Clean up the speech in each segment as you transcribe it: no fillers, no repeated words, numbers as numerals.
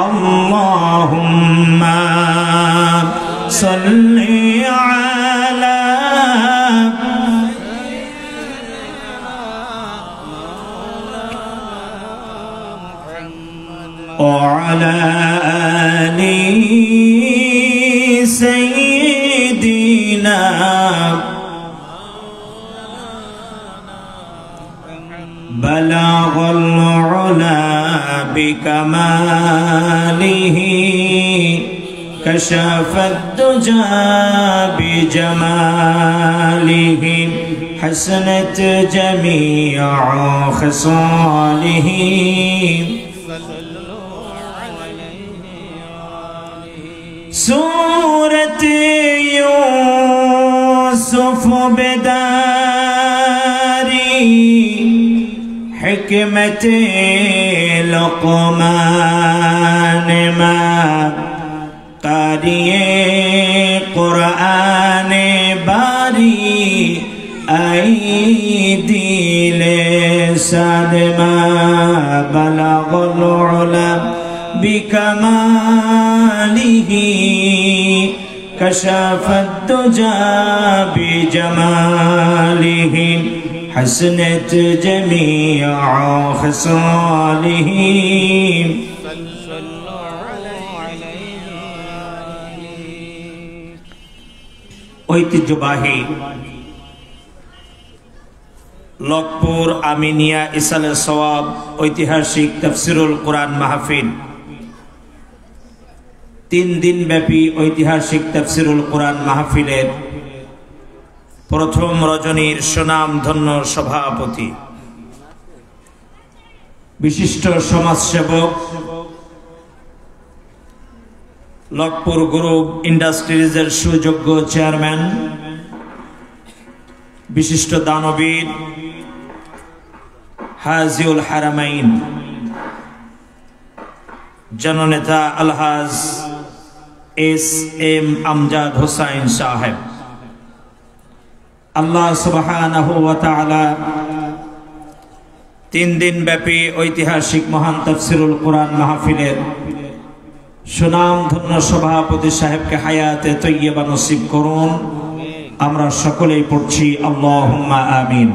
আল্লাহুম্মা সাল্লি আলা وعلى آل سيدنا بلغ العلا بكماله كشف الدجى بجماله حسنت جميع خصاله سورة يوسف بداري حكمة لقمان ما قارئ قرآن باري أيدي لسان ما بلغ العلا بكماله كشف الدجى بجماله حسنت جميع خصاله ঐতিহ্যবাহী লকপুর আমিনিয়া ইসালে সওয়াব ঐতিহাসিক তাফসিরুল কোরআন মাহফিল 3 দিন ব্যাপী ঐতিহাসিক তাফসিরুল কোরআন মাহফিলের প্রথম রজনীর সুনামধন্য সভাপতি বিশিষ্ট সমাজসেবক লকপুর গ্রুপ ইন্ডাস্ট্রিজের সুযোগ্য চেয়ারম্যান বিশিষ্ট দানবীর হাজিউল হারামাইন জননেতা আলহাজ এস.এম. আমজাদ হোসাইন সাহেব, আল্লাহ সুবহানাহু ওয়া তাআলা 3 দিন ব্যাপী ঐতিহাসিক মহান তাফসিরুল কোরআন মাহফিলের সুনামধন্য সভাপতি সাহেবকে হায়াতে তৈয়বা নসিব করুন। আমরা সকলেই পড়ছি আল্লাহুম্মা আমিন।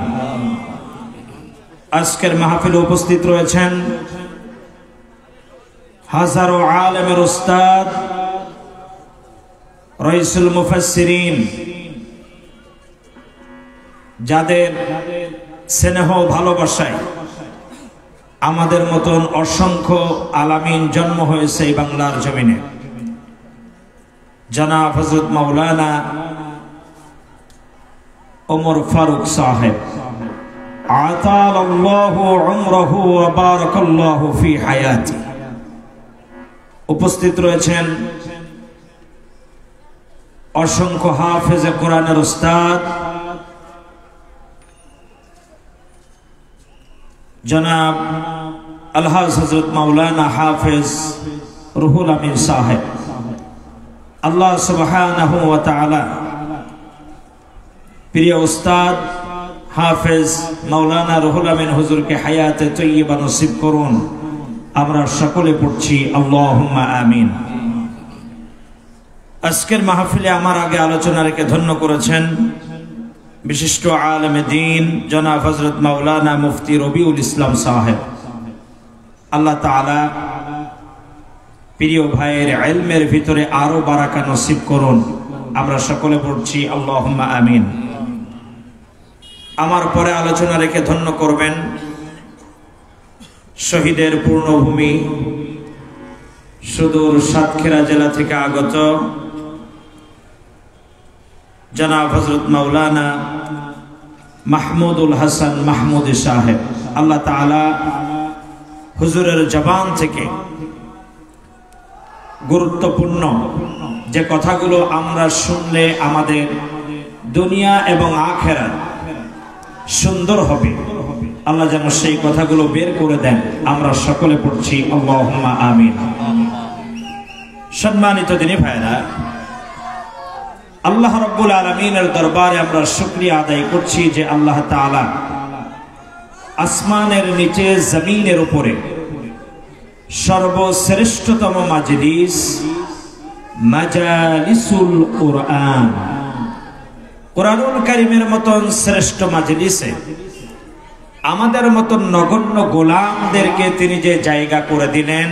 আজকের মাহফিলে উপস্থিত রয়েছেন হাজারো আলেমের উস্তাদ, রাইসুল মুফাসসিরিন, যাদের স্নেহ ভালোবাসায় আমাদের মতন অসংখ্য আলামিন জন্ম হয়েছে এই বাংলার জমিনে। জনাব হযরত মাওলানা ওমর ফারুক সাহেব, আতালাল্লাহু উমরাহু ওয়া বারাকাল্লাহু ফি হায়াতি। উপস্থিত রয়েছেন অসংখ্য হাফেজে কোরআনের উস্তাদ জনাব আলহাজ হযরত মাওলানা হাফেজ রুহুল আমিন সাহেব। আল্লাহ সুবহানাহু ওয়া তাআলা প্রিয় উস্তাদ হাফেজ মাওলানা রুহুল আমিন হুজুরকে হায়াতে তৈয়বা নসিব করুন। আমরা সকলে পড়ছি আল্লাহুম্মা আমিন। আজকের মাহফিলে আমার আগে আলোচনা রেখে ধন্য করেছেন বিশিষ্ট আলেমে দ্বীন জনাব হযরত মাওলানা মুফতি রবিউল ইসলাম সাহেব। আল্লাহ তাআলা প্রিয় ভাইয়ের ইলমের ভিতরে আরো বারাকা নসিব করুন। আমরা সকলে পড়ছি আল্লাহুম্মা আমিন। আমার পরে আলোচনা রেখে ধন্য করবেন শহীদের পূর্ণভূমি সুদূর সাতক্ষীরা জেলা থেকে আগত জনাব হযরত মাওলানা মাহমুদুল হাসান মাহমুদি সাহেব। আল্লাহ তাআলা হুজুরের জবান থেকে গুরুত্বপূর্ণ যে কথাগুলো আমরা শুনলে আমাদের দুনিয়া এবং আখিরাত সুন্দর হবে, আল্লাহ যেন সেই কথাগুলো বের করে দেন। আমরা সকলে পড়ছি আল্লাহুম্মা আমিন। সম্মানিত দিনী ভাইরা, আল্লাহ রাব্বুল আলামিনের দরবারে আমরা শুকরিয়া আদায় করছি যে আল্লাহ তাআলা আসমানের নিচে জমিনের উপরে সর্বশ্রেষ্ঠতম মাজলিস মাজালিসুল কুরআন। কুরআনুল কারীমের মতন শ্রেষ্ঠ মাজলিসে আমাদের মতন নগণ্য গোলামদেরকে তিনি যে জায়গা করে দিলেন,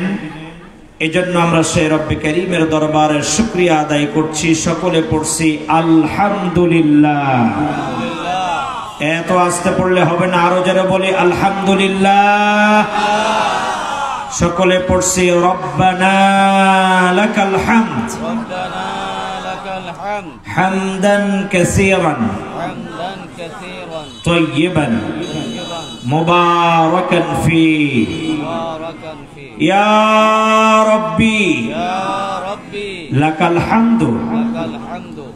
এজন্য আমরা সেই রব্বে কারীমের দরবারে শুকরিয়া আদায় করছি। সকলে পড়ছি আলহামদুলিল্লাহ। এত আস্তে পড়লে হবে না, আরো জোরে বলি আলহামদুলিল্লাহ। সকলে পড়ছি রব্বানা লাকাল হামদ হামদান কাসীরান তাইয়িবান মুবারাকান ফি ইয়া রাব্বি লাকাল হামদু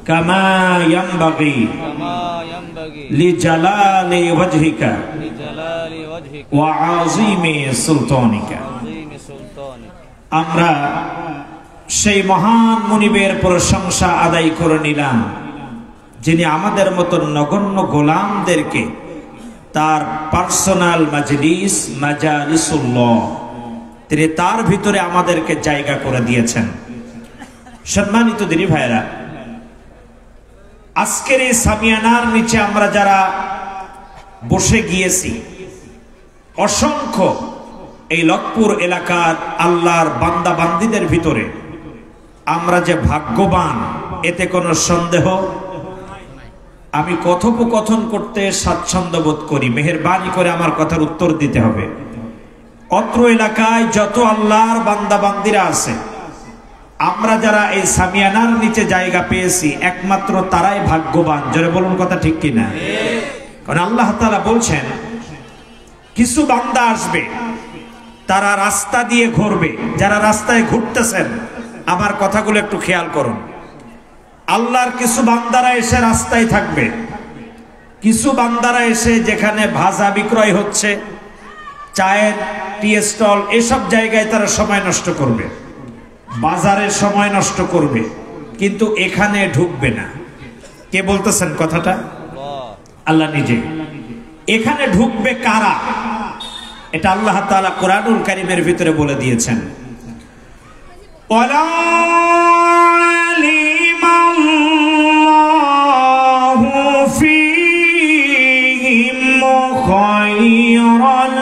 কামা ইয়ানবাগি লিজালালি ওয়াজহিকা ওয়া আযীমি সুলতানিকা। আমরা সেই মহান মুনিবের প্রশংসা আদায় করে নিলাম, যিনি আমাদের মতো নগণ্য গোলামদেরকে তার পার্সোনাল মাজলিস মাজালিসুল্লাহ, তিনি তার ভিতরে আমাদেরকে জায়গা করে দিয়েছেন। সম্মানিত দিনী ভাইরা, আজকের এই সামিয়ানার নিচে আমরা যারা বসে গিয়েছি, অসংখ্য এই লক্ষ্মপুর এলাকার আল্লাহর বান্দা বান্দীদের ভিতরে আমরা যে ভাগ্যবান, এতে কোনো সন্দেহ। আমি কথোপকথন করতে স্বাচ্ছন্দ্য বোধ করি, মেহেরবানি করে আমার কথার উত্তর দিতে হবে। অত্র এলাকায় যত আল্লাহর বান্দা বান্দীরা আছে, আমরা যারা এই সামিয়ানার নিচে জায়গা পেয়েছি, একমাত্র তারাই ভাগ্যবান। জোরে বলুন কথা ঠিক কিনা? কারণ আল্লাহ তাআলা বলছেন, কিছু বান্দা আসবে, তারা রাস্তা দিয়ে ঘুরবে। যারা রাস্তায় ঘুরতেছেন, আমার কথাগুলো একটু খেয়াল করুন। আল্লাহর কিছু বান্দারা এসে রাস্তায় থাকবে, কিছু বান্দারা এসে যেখানে ভাজা বিক্রয় হচ্ছে, চায়ের টি স্টল, এসব জায়গায় তারা সময় নষ্ট করবে, বাজারে সময় নষ্ট করবে, কিন্তু এখানে ঢুকবে না। কে বলতেছেন কথাটা? আল্লাহ নিজে। এখানে ঢুকবে কারা? এটা আল্লাহ তাআলা কুরআনুল কারীমের ভিতরে বলে দিয়েছেন। ওয়ালা আলিমাল্লাহু ফীহিম খায়রান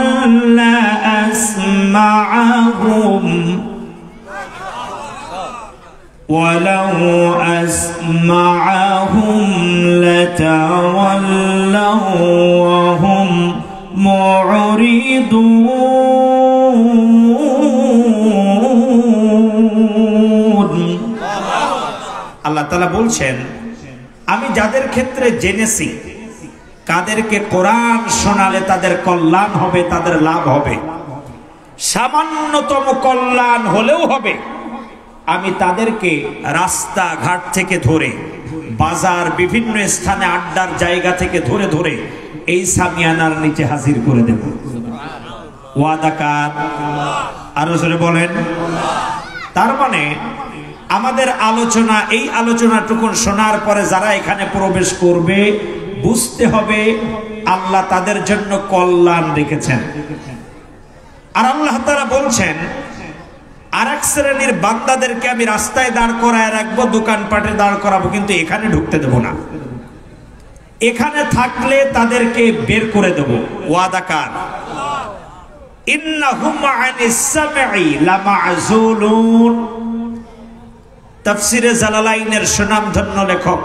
লা আসমা'হুম ওয়ালাউ আসমা'হুম লাতাওয়াল্লাউ ওয়া হুম আল্লাহ তাআলা বলছেন, আমি যাদের ক্ষেত্রে জেনেছি কাদেরকে কোরআন শোনালে তাদের কল্যাণ হবে, তাদের লাভ হবে, সামান্যতম কল্যাণ হলেও হবে, আমি তাদেরকে রাস্তাঘাট থেকে ধরে, বাজার, বিভিন্ন স্থানে আড্ডার জায়গা থেকে ধরে ধরে এই সামিয়ানার নিচে হাজির করে দেব। ওয়াদা কার? আরো জোরে বলেন। তার মানে আমাদের আলোচনা, এই আলোচনাটুকু শোনার পরে যারা এখানে প্রবেশ করবে, বুঝতে হবে আল্লাহ তাদের জন্য কল্যাণ রেখেছেন। আর আল্লাহ তাআলা বলছেন, আরেক শ্রেণীর বান্দাদেরকে আমি রাস্তায় দাঁড় করায় রাখবো, দোকানপাটে দাঁড় করাবো, কিন্তু এখানে ঢুকতে দেবো না। এখানে থাকলে তাদেরকে বের করে দেব। ওয়াদা কার? ইন্নাহুম আনিস সামঈ লামাযুলুন। তাফসিরে জালালাইনের সুনামধন্য লেখক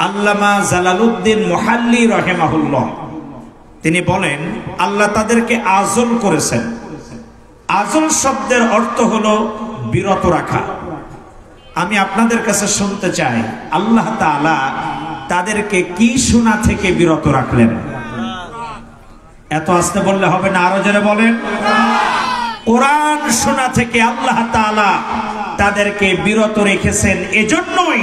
আল্লামা জালালউদ্দিন মুহাল্লি রাহিমাহুল্লাহ, তিনি বলেন, আল্লাহ তাদেরকে আজল করেছেন। আজল শব্দের অর্থ হলো বিরত রাখা। আমি আপনাদের কাছে শুনতে চাই, আল্লাহ তাআলা তাদেরকে কি শোনা থেকে বিরত রাখলেন? এত আস্তে বললে হবে না, আরো জোরে বলেন। কোরআন শোনা থেকে আল্লাহ তাআলা তাদেরকে বিরত রেখেছেন। এজন্যই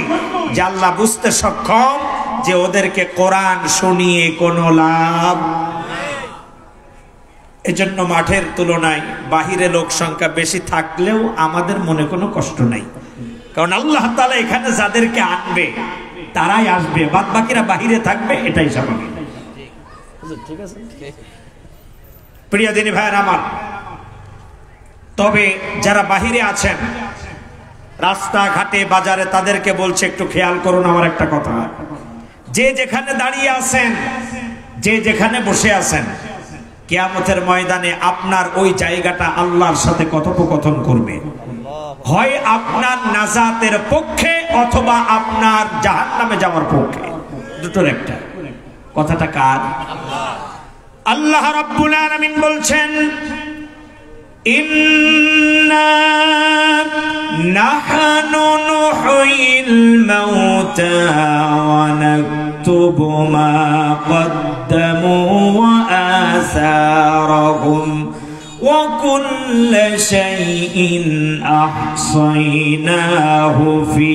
যে আল্লাহ বুঝতে সক্ষম যে ওদেরকে কোরআন শুনিয়ে কোনো লাভ। এজন্য মাঠের তুলনায় বাহিরে লোক সংখ্যা বেশি থাকলেও আমাদের মনে কোনো কষ্ট নাই, কারণ আল্লাহ তাআলা এখানে যাদেরকে আনবে তারাই আসবে, বাদ বাকিরা বাহিরে থাকবে, এটাই স্বাভাবিক। ঠিক আছে প্রিয় দিনী ভাইয়ের আমার, তবে যারা বাহিরে আছেন, রাস্তাঘাটে বাজারে, তাদেরকে বলছে একটু খেয়াল করুন আমার একটা কথা। যে যেখানে দাঁড়িয়ে আছেন, যে যেখানে বসে আছেন, কিয়ামতের ময়দানে আপনার ওই জায়গাটা আল্লাহর সাথে কথোপকথন করবে। হয় আপনার নাজাতের পক্ষে অথবা আপনার জাহান্নামে যাওয়ার পক্ষে, দুটোর একটা। কথাটা কার? আল্লাহ রাব্বুল আলামিন বলছেন, ইন্না নাহনু নুহয়িল মাউতা ওয়া নাকতুবু মা কদ্দামু ওয়া আসারহুম ওয়া কুল্লা শাইইন আহসাইনাহু ফি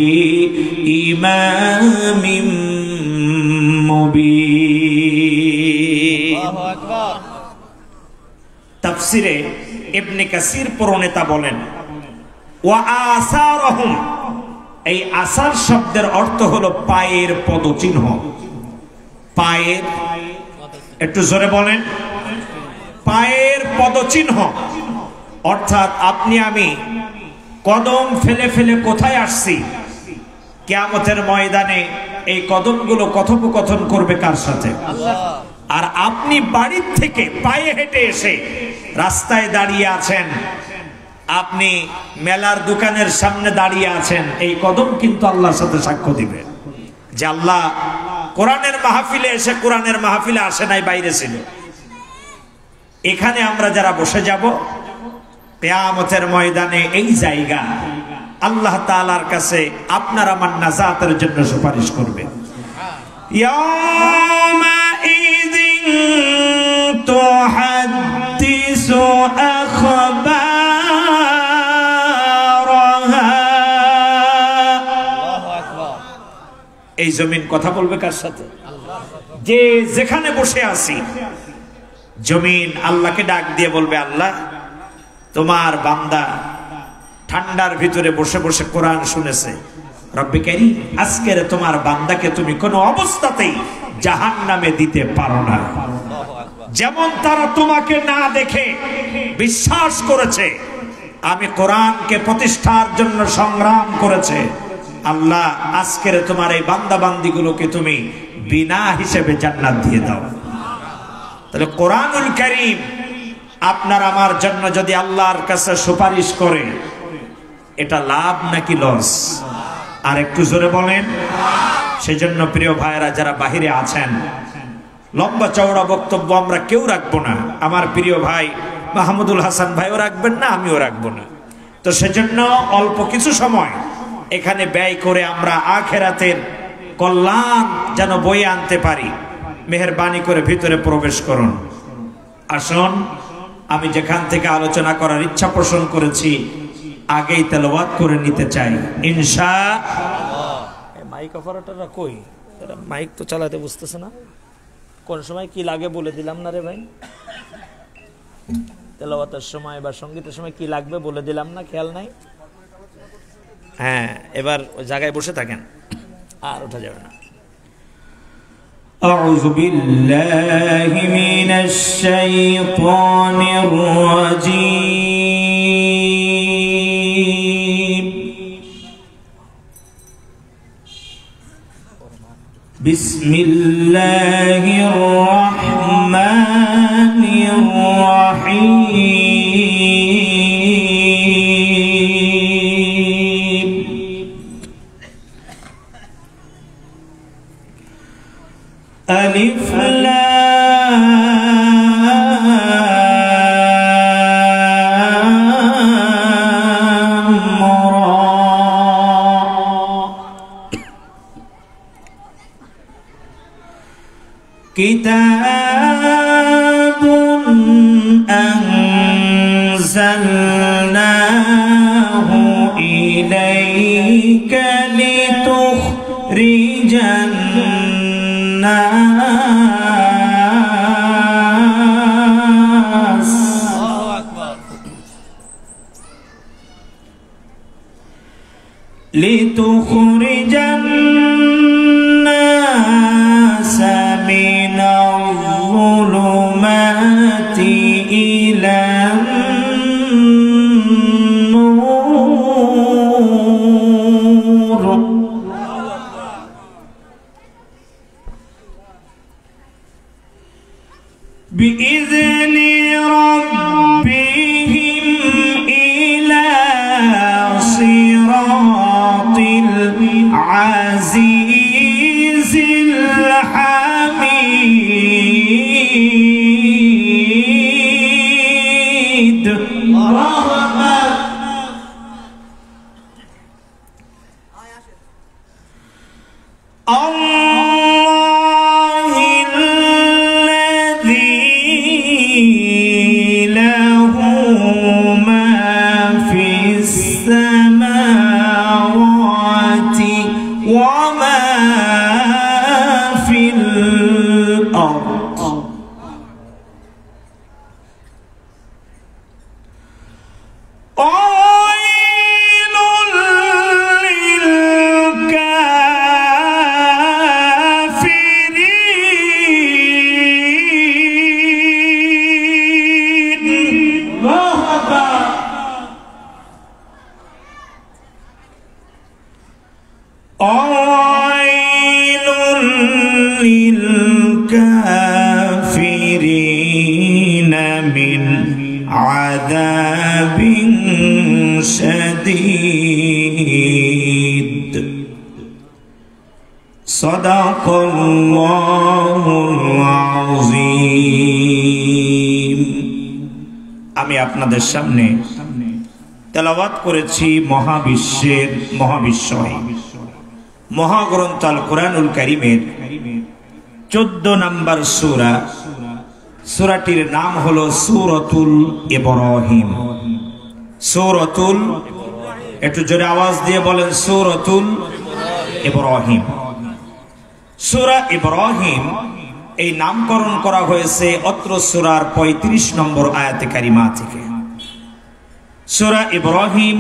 ইমামিম মুবিন। আল্লাহু আকবার। তাফসিরে ইবনে কাসির প্রণেতা বলেন, ওয়া আসারহুম, এই আসার শব্দের অর্থ হলো পায়ের পদচিহ্ন। পায়ের, একটু জোরে বলেন, পায়ের পদচিহ্ন। অর্থাৎ আপনি আমি কদম ফেলে ফেলে কোথায় আসছি, কিয়ামতের ময়দানে এই কদমগুলো কথোপকথন করবে কার সাথে? আল্লাহ। আর আপনি বাড়ির থেকে পায়ে হেঁটে এসে রাস্তায় দাঁড়িয়ে আছেন, আপনি মেলার দোকানের সামনে দাঁড়িয়ে আছেন, এই কদম কিন্তু আল্লাহর সাথে সাক্ষ্য দিবে যে আল্লাহ কোরআনের মাহফিলে এসে, কোরআনের মাহফিলে আসে নাই, বাইরে ছিল। এখানে আমরা যারা বসে যাব, কিয়ামতের ময়দানে এই জায়গা আল্লাহ তাআলার কাছে আপনার আমার নাজাতের জন্য সুপারিশ করবে। ইয়াউমা ইযিন তুহাদ্দিসু আখবারাহা। আল্লাহু আকবার। এই জমিন কথা বলবে কার সাথে? যে যেখানে বসে আছি, জমিন আল্লাহকে ডাক দিয়ে বলবে, আল্লাহ তোমার বান্দা ঠান্ডার ভিতরে বসে বসে কোরআন শুনেছে, রব্বে কারীম আজকের তোমার বান্দাকে তুমি কোনো অবস্থাতেই জাহান্নামে দিতে পারো না। যেমন তারা তোমাকে না দেখে বিশ্বাস করেছে, আমি কোরআনকে প্রতিষ্ঠার জন্য সংগ্রাম করেছে, আল্লাহ আজকের তোমার এই বান্দা বান্দিগুলোকে তুমি বিনা হিসেবে জান্নাত দিয়ে দাও। তাহলে কোরআনুল কারীম আপনার আমার জন্য যদি আল্লাহর কাছে সুপারিশ করে, এটা লাভ নাকি লস? আর একটু জোরে বলেন। সেজন্য প্রিয় ভাইরা যারা বাহিরে আছেন, লম্বা চওড়া বক্তব্য আমরা কেউ রাখবো না। আমার প্রিয় ভাই মাহমুদুল হাসান ভাইও রাখবেন না, আমিও রাখবো না। তো সেজন্য অল্প কিছু সময় এখানে ব্যয় করে আমরা আখিরাতের কল্যাণ যেন বয়ে আনতে পারি, মেহেরবানি করে ভিতরে প্রবেশ করুন। আসুন, আমি যেখান থেকে আলোচনা করার ইচ্ছা পোষণ করেছি আগেই তেলাওয়াত করে নিতে চাই ইনশাআল্লাহ। মাইক অপারেটররা কই? মাইক তো চালাতে বুঝতেছে না, কোন সময় কি লাগে বলে দিলাম না রে ভাই। তেলাওয়াতের সময় বা সঙ্গীতের সময় কি লাগবে বলে দিলাম না, খেয়াল নাই? হ্যাঁ, এবার ওই জায়গায় বসে থাকেন, আর ওঠা যাবে না। আউযু বিল্লাহি মিনাশ শাইতানির রাজীম। বিসমিল্লাহির রহমানির রহিম। আলিফ লাম রা। কিতাবুন আনজালনাহু ইলাইকা লিতুখরিজান নাস লিতুখরিজান নাস মিনাল যুলুমাতি ইলান ওয়াইলুল লিল কাফিরিনা মিন আযাবিন শাদীদ। সাদাকাল্লাহুল আযীম। আমি আপনাদের সামনে তেলাওয়াত করেছি মহাবিশ্বের মহাবিশ্বয় মহাগ্রন্থ আল কুরআনুল কারীমের 14 নম্বর সূরা। সূরাটির নাম হলো সূরাতুল ইব্রাহিম। সূরাতুল, একটু জোরে আওয়াজ দিয়ে বলেন, সূরাতুল ইব্রাহিম। সূরা ইব্রাহিম এই নামকরণ করা হয়েছে অত্র সূরার 35 নম্বর আয়াতে কারিমা থেকে। সূরা ইব্রাহিম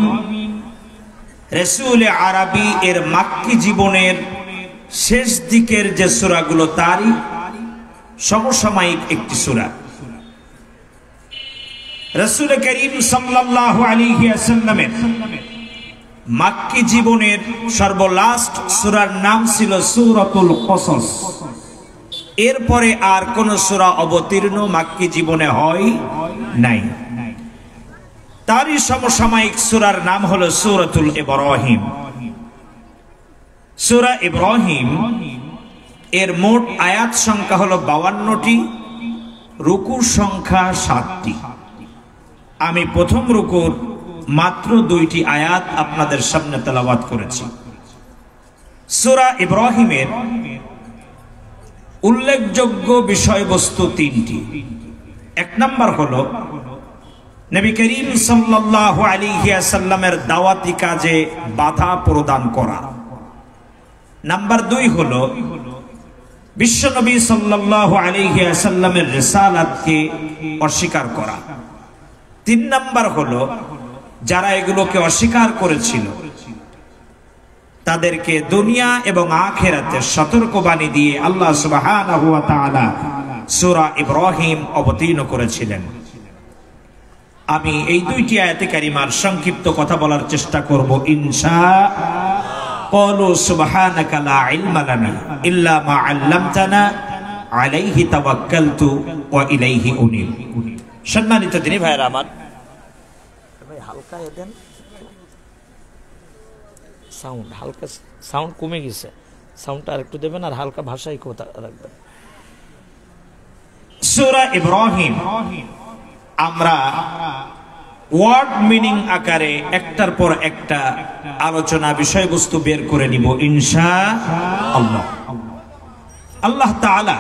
রাসূল আরবি এর মাক্কি জীবনের শেষ দিকের যে সূরাগুলো তারই সমসাময়িক একটি সূরা। রাসূল করিম সাল্লাল্লাহু আলাইহি ওয়াসাল্লামের মাক্কি জীবনের সর্বলাস্ট সূরার নাম ছিল সূরাতুল কসস। এরপরে আর কোন সূরা অবতীর্ণ মাক্কি জীবনে হয় নাই। তারই সমসাময়িক সূরার নাম হলো সূরাতুল ইব্রাহিম। সূরা ইব্রাহিম এর মোট আয়াত সংখ্যা হলো 52টি, রুকুর সংখ্যা 7টি। আমি প্রথম রুকুর মাত্র 2টি আয়াত আপনাদের সামনে তেলাওয়াত করেছি। সূরা ইব্রাহিমের উল্লেখযোগ্য বিষয়বস্তু 3টি। 1 নম্বর হলো নবী করিম সাল্লাল্লাহু আলাইহি ওয়াসাল্লামের দাওয়াতি কাজে বাধা প্রদান করা। নাম্বার 2 হলো বিশ্বনবী সাল্লাল্লাহু আলাইহি ওয়াসাল্লামের রিসালাতকে অস্বীকার করা। 3 নাম্বার হলো যারা এগুলোকে অস্বীকার করেছিল তাদেরকে দুনিয়া এবং আখিরাতে সতর্কবাণী দিয়ে আল্লাহ সুবহানাহু ওয়া তাআলা সূরা ইব্রাহিম অবতীর্ণ করেছিলেন। আমি এই 2টি আয়াতে কারিমার সংক্ষিপ্ত কথা বলার চেষ্টা করব ইনশাআল্লাহ। ক্বালু সুবহানাকা লা ইলমা লানা ইল্লা মা আল্লামতানা আলাইহি তাওয়াক্কালতু ওয়া ইলাইহি উনীব। সম্মানিত দিনী ভাইরা আমার, ভাই হালকা দেন সাউন্ড, হালকা সাউন্ড কমে গেছে, সাউন্ডটা আরেকটু দেবেন আর হালকা ভাষায় কথা রাখবেন। সূরা ইব্রাহিম আমরা ওয়ার্ড মিনিং আকারে একটার পর একটা আলোচনা বিষয়বস্তু বের করে নিব ইনশাআল্লাহ। আল্লাহ তাআলা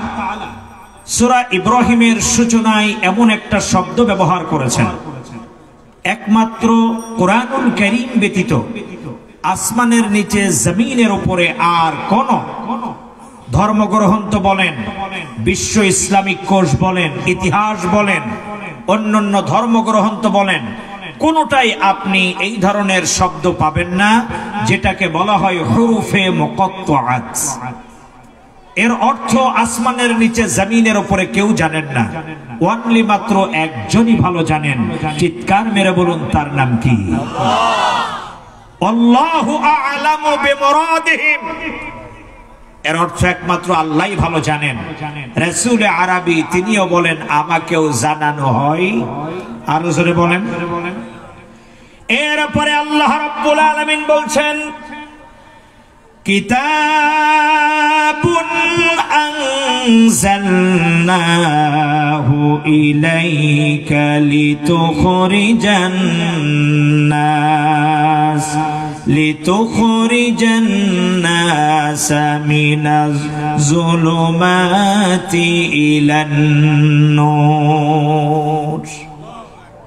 সূরা ইব্রাহিমের সূচনায় এমন একটা শব্দ ব্যবহার করেছেন, একমাত্র কোরআনুল কারীম ব্যতীত আসমানের নিচে জমিনের উপরে আর কোন ধর্মগ্রন্থ বলেন, বিশ্ব ইসলামিক কোষ বলেন, ইতিহাস বলেন, অন্যান্য ধর্মগ্রন্থ বলেন, কোনটাই আপনি এই ধরনের শব্দ পাবেন না যেটাকে বলা হয় হুরুফে মুকাত্তাআত। এর অর্থ আসমানের নিচে জমিনের উপরে কেউ জানেন না, অনলি মাত্র একজনই ভালো জানেন। চিৎকার মেরে বলুন তার নাম কি? আল্লাহু আ'লামু বিমুরাদিহিম। এর অর্থ একমাত্র আল্লাহই ভালো জানেন। রাসূল আরবি তিনিও বলেন আমাকেও জানানো হয়। আরো জোরে বলেন। এরপরে আল্লাহ রাব্বুল আলামিন বলছেন কিতাবুন আনজালনাহু ইলাইকা লিতুখরিজান নাস মিনাজ যুলুমাতি ইলান নূর।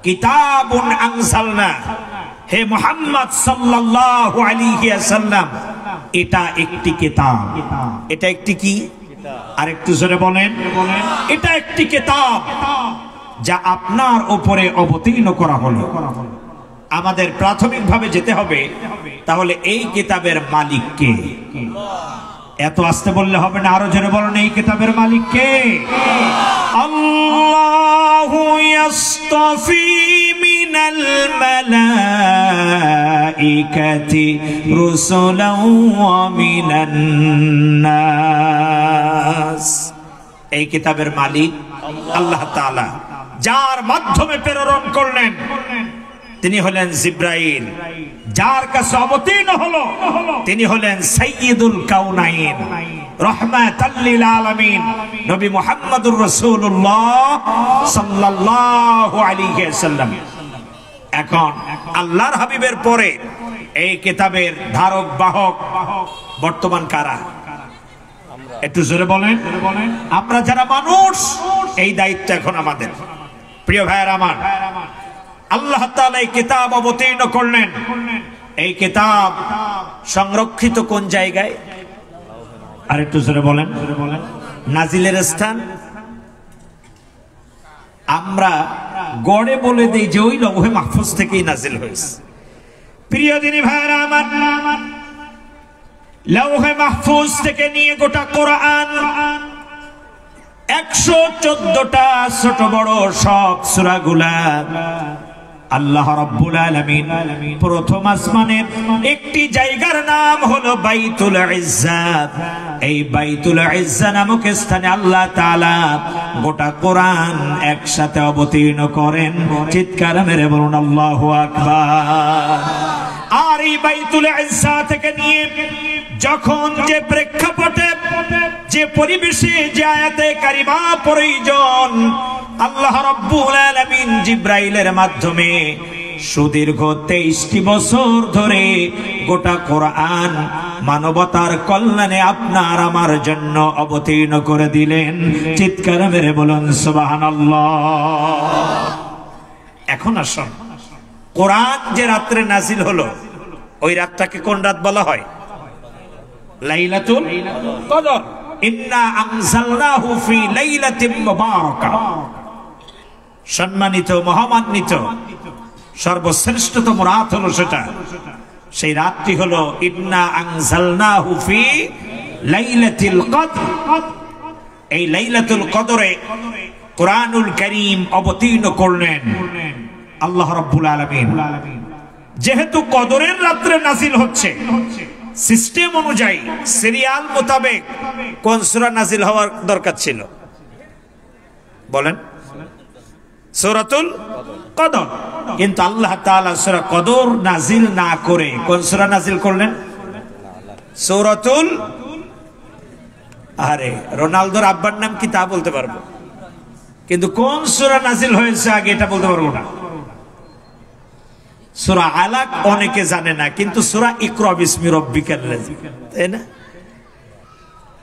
কিতাবুন আনজালনা, হে মুহাম্মদ সাল্লাল্লাহু আলাইহি ওয়াসাল্লাম, এটা একটি কিতাব। এটা একটি কি? আরেকটু জোরে বলেন। এটা একটি কিতাব যা আপনার উপরে অবতীর্ণ করা হলো। আমাদের প্রাথমিকভাবে যেতে হবে, তাহলে এই কিতাবের মালিক কে? এত আস্তে বললে হবে না, আরো জোরে বলেন এই কিতাবের মালিক কে? আল্লাহু ইয়াসতাফি মিনাল মালাইকা মালাইকাতি রুসুলাও ওয়া মিনান নাস। এই কিতাবের মালিক আল্লাহ তাআলা, যার মাধ্যমে প্রেরণ করলেন তিনি হলেন জিব্রাইল, যার কাছে অবতীর্ণ হলো তিনি হলেন সাইয়্যিদুল কাউনাইন রাহমাতাল লিল আলামিন নবী মুহাম্মদুর রাসূলুল্লাহ সাল্লাল্লাহু আলাইহি ওয়াসাল্লাম। এখন আল্লাহর হাবিবের পরে এই কিতাবের ধারক বাহক বর্তমান কারা? একটু জোরে বলেন। আমরা যারা মানুষ, এই দায়িত্ব এখন আমাদের। প্রিয় ভাইয়েরা আমার, আল্লাহ তাআলা এই কিতাব অবতীর্ণ করলেন। এই কিতাব সংরক্ষিত কোন জায়গায়? আর একটু জোরে বলেন। নাজিলের স্থান আমরা গড়ে বলে দেই যে ওই লৌহে মাহফুজ থেকেই নাজিল হয়েছে। প্রিয় দিনী ভাইয়েরা আমার, লৌহে মাহফুজ থেকে নিয়ে গোটা কোরআন 114টা ছোট বড় সব সূরাগুলা আল্লাহ রাব্বুল আলামিন প্রথম আসমানের একটি জায়গার নাম হলো বাইতুল ইজ্জাত। এই বাইতুল ইজ্জাত নামক স্থানে আল্লাহ তাআলা গোটা কোরআন একসাথে অবতীর্ণ করেন। চিৎকার মেরে বলুন আল্লাহু আকবার। আর এই বাইতুল ইজ্জাত থেকে নিয়ে যখন যে প্রেক্ষাপটে, যে পরিবেশে, যে আয়াতে কারিমা প্রয়োজন, আল্লাহ রাব্বুল আলামিন জিব্রাইলের মাধ্যমে সুদীর্ঘ 23টি বছর ধরে গোটা কোরআন মানবতার কল্যাণে আপনার আমার জন্য অবতীর্ণ করে দিলেন। চিৎকার মেরে বলুন সুবহানাল্লাহ। এখন আসুন, কোরআন যে রাত্রে নাজিল হলো, ওই রাতটাকে কোন রাত বলা হয়? লাইলাতুল কদর। ইন্না আনজালনাহু ফি লাইলাতিন মুবারাকা। সম্মানিত, মহামান্বিত, সর্বশ্রেষ্ঠতম রাত হলো সেটা। সেই রাতটি হলো ইন্না আনজালনাহু ফি লাইলাতিল কদর। এই লাইলাতুল কদরে কোরআনুল কারীম অবতীর্ণ করলেন আল্লাহ রাব্বুল আলামিন। যেহেতু কদরের রাত্রে নাজিল হচ্ছে, সিস্টেম অনুযায়ী, সিরিয়াল মোতাবেক কোন সূরা নাজিল হওয়ার দরকার ছিল? বলেন। সূরাতুল কদর। কিন্তু আল্লাহ তাআলা সূরা কদর নাজিল না করে কোন সূরা নাজিল করলেন? সূরাতুল, আরে রোনালদোর আব্বার নাম কি তা বলতে পারবো, কিন্তু কোন সূরা নাজিল হয়েছে আগে এটা বলতে পারবো না। সূরা আলাক অনেকে জানে না, কিন্তু সূরা ইকরা বিসমি রাব্বিকাল লাযী, তাই না?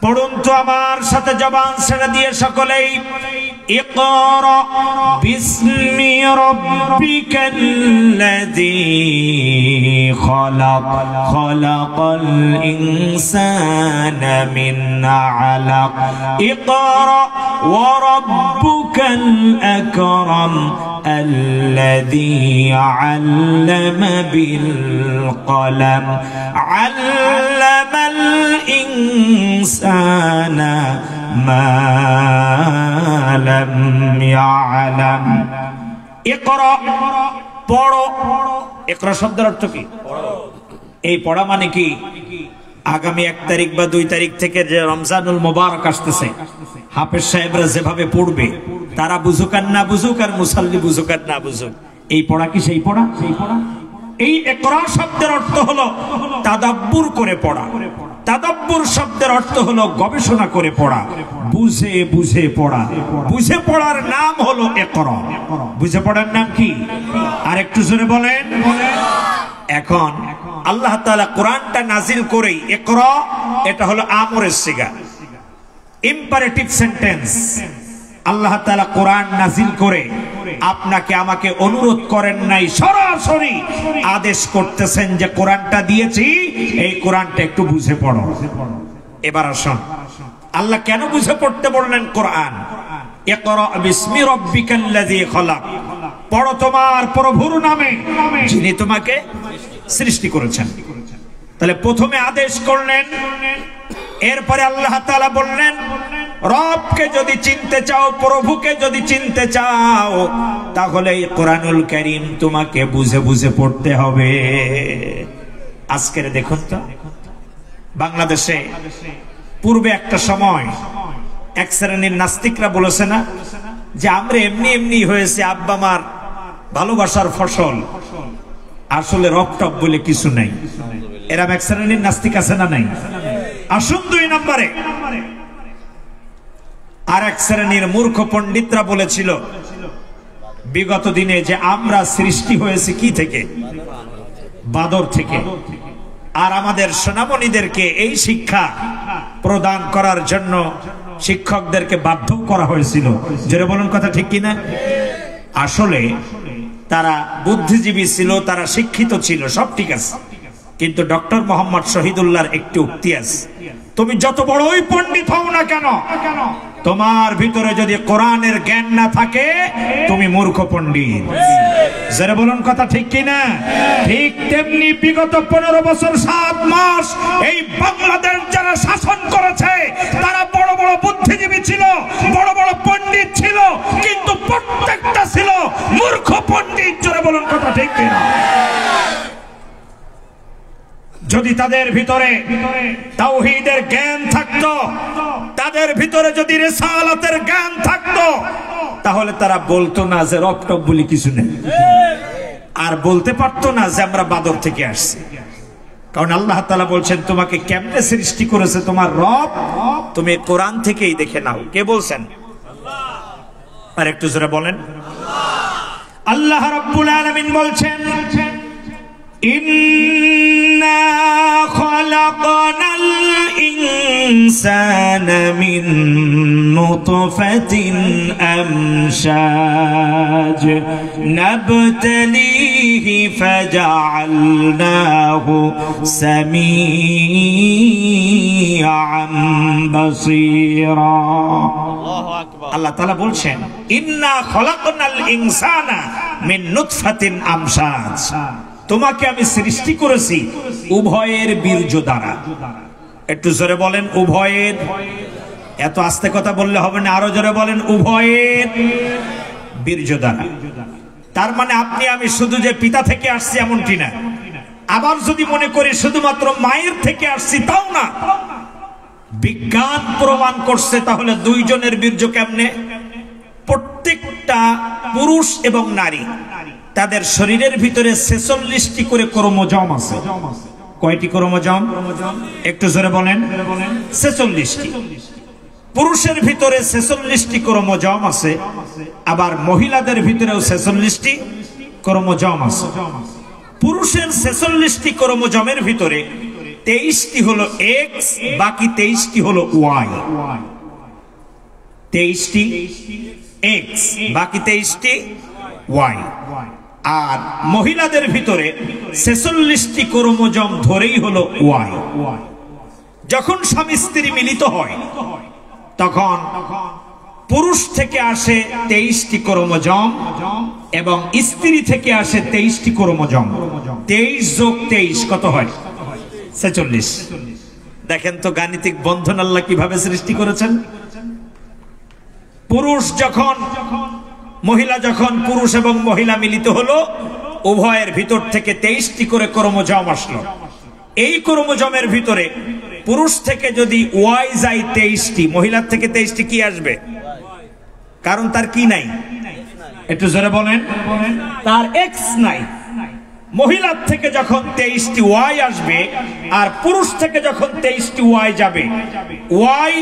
পড়ুন তো আমার সাথে জবান ছেড়ে দিয়ে সকলেই, ইকরা বিসমি রাব্বিকাল লাযী খালাক, খালাকাল ইনসানা মিন আলাক, ইকরা ওয়া রাব্বুকাল আকরাম الذي علم بالقلم علم الإنسان ما لم يعلم। اقرأ পড়ো। ইকরা শব্দের অর্থ কি? এই পড়া মানে কি? আগামী 1 তারিখ বা 2 তারিখ থেকে যে রমজানুল মুবারক আসতেছে, হাফেজ সাহেবরা যেভাবে পড়বে, তারা বুঝুক আর না বুঝুক, আর মুসাল্লি বুঝুক আর না বুঝুক, এই পড়া কি সেই পড়া? এই ইকরা শব্দের অর্থ হলো তাদাব্বুর করে পড়া। তাদাব্বুর শব্দের অর্থ হলো গবেষণা করে পড়া, বুঝে বুঝে পড়া। বুঝে পড়ার নাম হলো ইকরা। বুঝে পড়ার নাম কি? আর একটু জোরে বলেন। এখন আল্লাহ তাআলা কোরআনটা নাজিল করেই, ইকরা এটা হলো আমরের সিগা, ইম্পারেটিভ সেন্টেন্স। আল্লাহ তাআলা কোরআন নাজিল করে আপনাকে আমাকে অনুরোধ করেন নাই, সরাসরি আদেশ করতেছেন যে কোরআনটা দিয়েছি, এই কোরআনটা একটু বুঝে পড়ো। এবার আসুন, আল্লাহ কেন বুঝে পড়তে বললেন কোরআন? ইকরা বিসমি রাব্বিকাল লাযী খালাক, পড়ো তোমার প্রভুর নামে যিনি তোমাকে সৃষ্টি করেছেন। তাহলে প্রথমে আদেশ করলেন, এরপরে আল্লাহ তাআলা বললেন রবকে যদি চিনতে চাও, প্রভুকে যদি চিনতে চাও, তাহলে এই কোরআনুল কারীম তোমাকে বুঝে বুঝে পড়তে হবে। আজকের দেখুন তো, বাংলাদেশে পূর্বে একটা সময় এক শ্রেণীর নাস্তিকরা বলেছে না যে আমরা এমনি এমনি হয়েছে, আব্বা মার ভালোবাসার ফসল, আসলে রব টব বলে কিছু নাই। এরম এক শ্রেণীর নাস্তিক আছে না নাই? আসুন 2 নম্বরে আর এক শ্রেণীর মূর্খ পণ্ডিতরা বলেছিল বিগত দিনে যে আমরা সৃষ্টি হয়েছে কি থেকে? বাদর থেকে। আর আমাদের সোনামণিদেরকে এই শিক্ষা প্রদান করার জন্য শিক্ষকদেরকে বাধ্য করা হয়েছিল। জোরে বলুন কথা ঠিক কিনা? আসলে তারা বুদ্ধিজীবী ছিল, তারা শিক্ষিত ছিল, সব ঠিক আছে, কিন্তু ডক্টর মোহাম্মদ শহীদুল্লাহর একটি উক্তি আছে, তুমি যত বড়ই পণ্ডিত হও না কেন, তোমার ভিতরে যদি কোরআনের জ্ঞান না থাকে তুমি মূর্খ পণ্ডিত। যারা বলুন কথা ঠিক কিনা? ঠিক তেমনি বিগত 15 বছর 7 মাস এই বাংলাদেশ যারা শাসন করেছে তারা বড় বড় বুদ্ধিজীবী ছিল, বড় বড় পণ্ডিত ছিল, কিন্তু প্রত্যেকটা ছিল মূর্খ পণ্ডিত। যারা বলুন কথা ঠিক কিনা? যদি তাদের ভিতরে তাওহীদের জ্ঞান থাকতো, তাদের ভিতরে যদি রিসালাতের জ্ঞান থাকতো, তাহলে তারা বলতো না যে রব টব বলে কিছু নেই, আর বলতে পারতো না যে আমরা বাদর থেকে আসছি। কারণ আল্লাহ তাআলা বলছেন তোমাকে কেমনে সৃষ্টি করেছে তোমার রব, তুমি কোরআন থেকেই দেখে নাও। কে বলছেন? আর একটু জোরে বলেন। আল্লাহ রাব্বুল আলামিন বলছেন ইন্না খালাকনাল ইনসানা মিন নুতফাতিন আমশাজ নাবতালিহি ফাজআলনাহু সামিআন বাসীরা। আল্লাহু আকবার। আল্লাহ তাআলা বলছেন ইন্না খালাকনাল ইনসানা মিন নুতফাতিন আমশাজ, তোমাকে আমি সৃষ্টি করেছি উভয়ের বীর্য দ্বারা। একটু জোরে বলেন উভয়ের। এত আস্তে কথা বললে হবে না, আরো জোরে বলেন উভয়ের বীর্য দ্বারা। তার মানে আপনি আমি শুধু যে পিতা থেকে আসছি এমনটি না, আবার যদি মনে করি শুধুমাত্র মায়ের থেকে আসছি তাও না, বিজ্ঞান প্রমাণ করছে তাহলে 2 জনের বীর্য কেমনে? প্রত্যেকটা পুরুষ এবং নারী তাদের শরীরের ভিতরে 46টি করে ক্রোমোজোম আছে। কয়টি ক্রোমোজোম? একটু জোরে বলেন। 46টি। পুরুষের ভিতরে 46টি ক্রোমোজোম আছে, আবার মহিলাদের ভিতরেও 46টি ক্রোমোজোম আছে। পুরুষের 46টি ক্রোমোজোমের ভিতরে 23টি হলো এক্স, বাকি 23টি হলো ওয়াই। 23টি এক্স, বাকি 23টি ওয়াই। আর মহিলাদের ভিতরে 46টি ক্রোমোজোম ধরেই হলো ওয়াই। যখন স্বামী স্ত্রী মিলিত হয় তখন পুরুষ থেকে আসে 23টি ক্রোমোজোম এবং স্ত্রী থেকে আসে 23টি ক্রোমোজোম। 23 যোগ 23 কত হয়? 46। দেখেন তো গাণিতিক বন্ধন আল্লাহ কিভাবে সৃষ্টি করেছেন। পুরুষ যখন মহিলা যখন পুরুষ এবং মহিলা মিলিত হলো, উভয়ের ভিতর থেকে 23টি করে ক্রোমোজোম আসলো। এই ক্রোমোজোমের ভিতরে পুরুষ থেকে যদি ওয়াই যায় 23টি, মহিলার থেকে 23টি কি আসবে? কারণ তার কি নাই? একটু জোরে বলেন। তার এক্স নাই। মহিলার থেকে যখন 23টি ওয়াই আসবে আর পুরুষ থেকে যখন 23টি ওয়াই যাবে, ওয়াই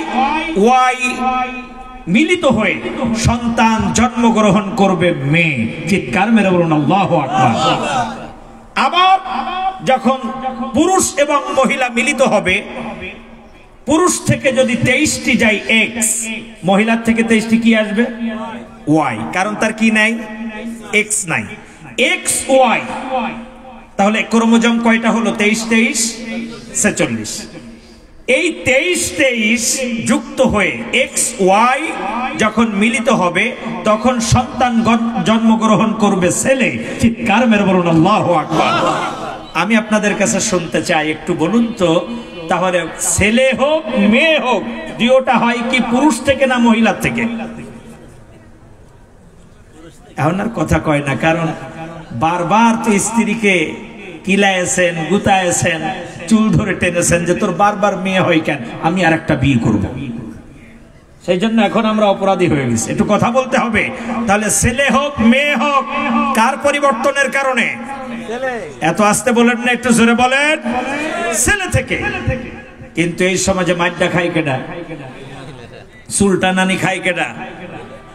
ওয়াই মিলিত হয়ে সন্তান জন্মগ্রহণ করবে মেয়ে। চিৎকার মেরে বলুন আল্লাহু আকবার। আবার যখন পুরুষ এবং মহিলা মিলিত হবে, পুরুষ থেকে যদি 23টি যায় এক্স, মহিলার থেকে 23টি কি আসবে? ওয়াই। কারণ তার কি নাই? এক্স নাই। এক্স ওয়াই, তাহলে ক্রোমোজোম কয়টা হলো? 23 23 46। এই 23 23 যুক্ত হয়ে এক্স ওয়াই যখন মিলিত হবে তখন সন্তান জন্মগ্রহণ করবে ছেলে। চিৎকার মেরে বলুন আল্লাহু আকবার। আমি আপনাদের কাছে শুনতে চাই, একটু বলুন তো তাহলে ছেলে হোক মেয়ে হোক দুইটা হয় কি পুরুষ থেকে না মহিলা থেকে? এখন আর কথা কয় না, কারণ বারবার তো স্ত্রীকে কিলায়েছেন, গুতায়েছেন, চুল ধরে টেনেছেন যে তোর বারবার মেয়ে হয় কেন, আমি আর একটা বিয়ে করব। সেই জন্য এখন আমরা অপরাধী হয়ে গেছি। একটু কথা বলতে হবে। তাহলে ছেলে হোক মেয়ে হোক, কার পরিবর্তনের কারণে? এত আস্তে বলেন না, একটু জোরে বলেন। ছেলে থেকে। কিন্তু এই সমাজে মাইডা খাই কেডা? চুলটা নানি খাই কেডা?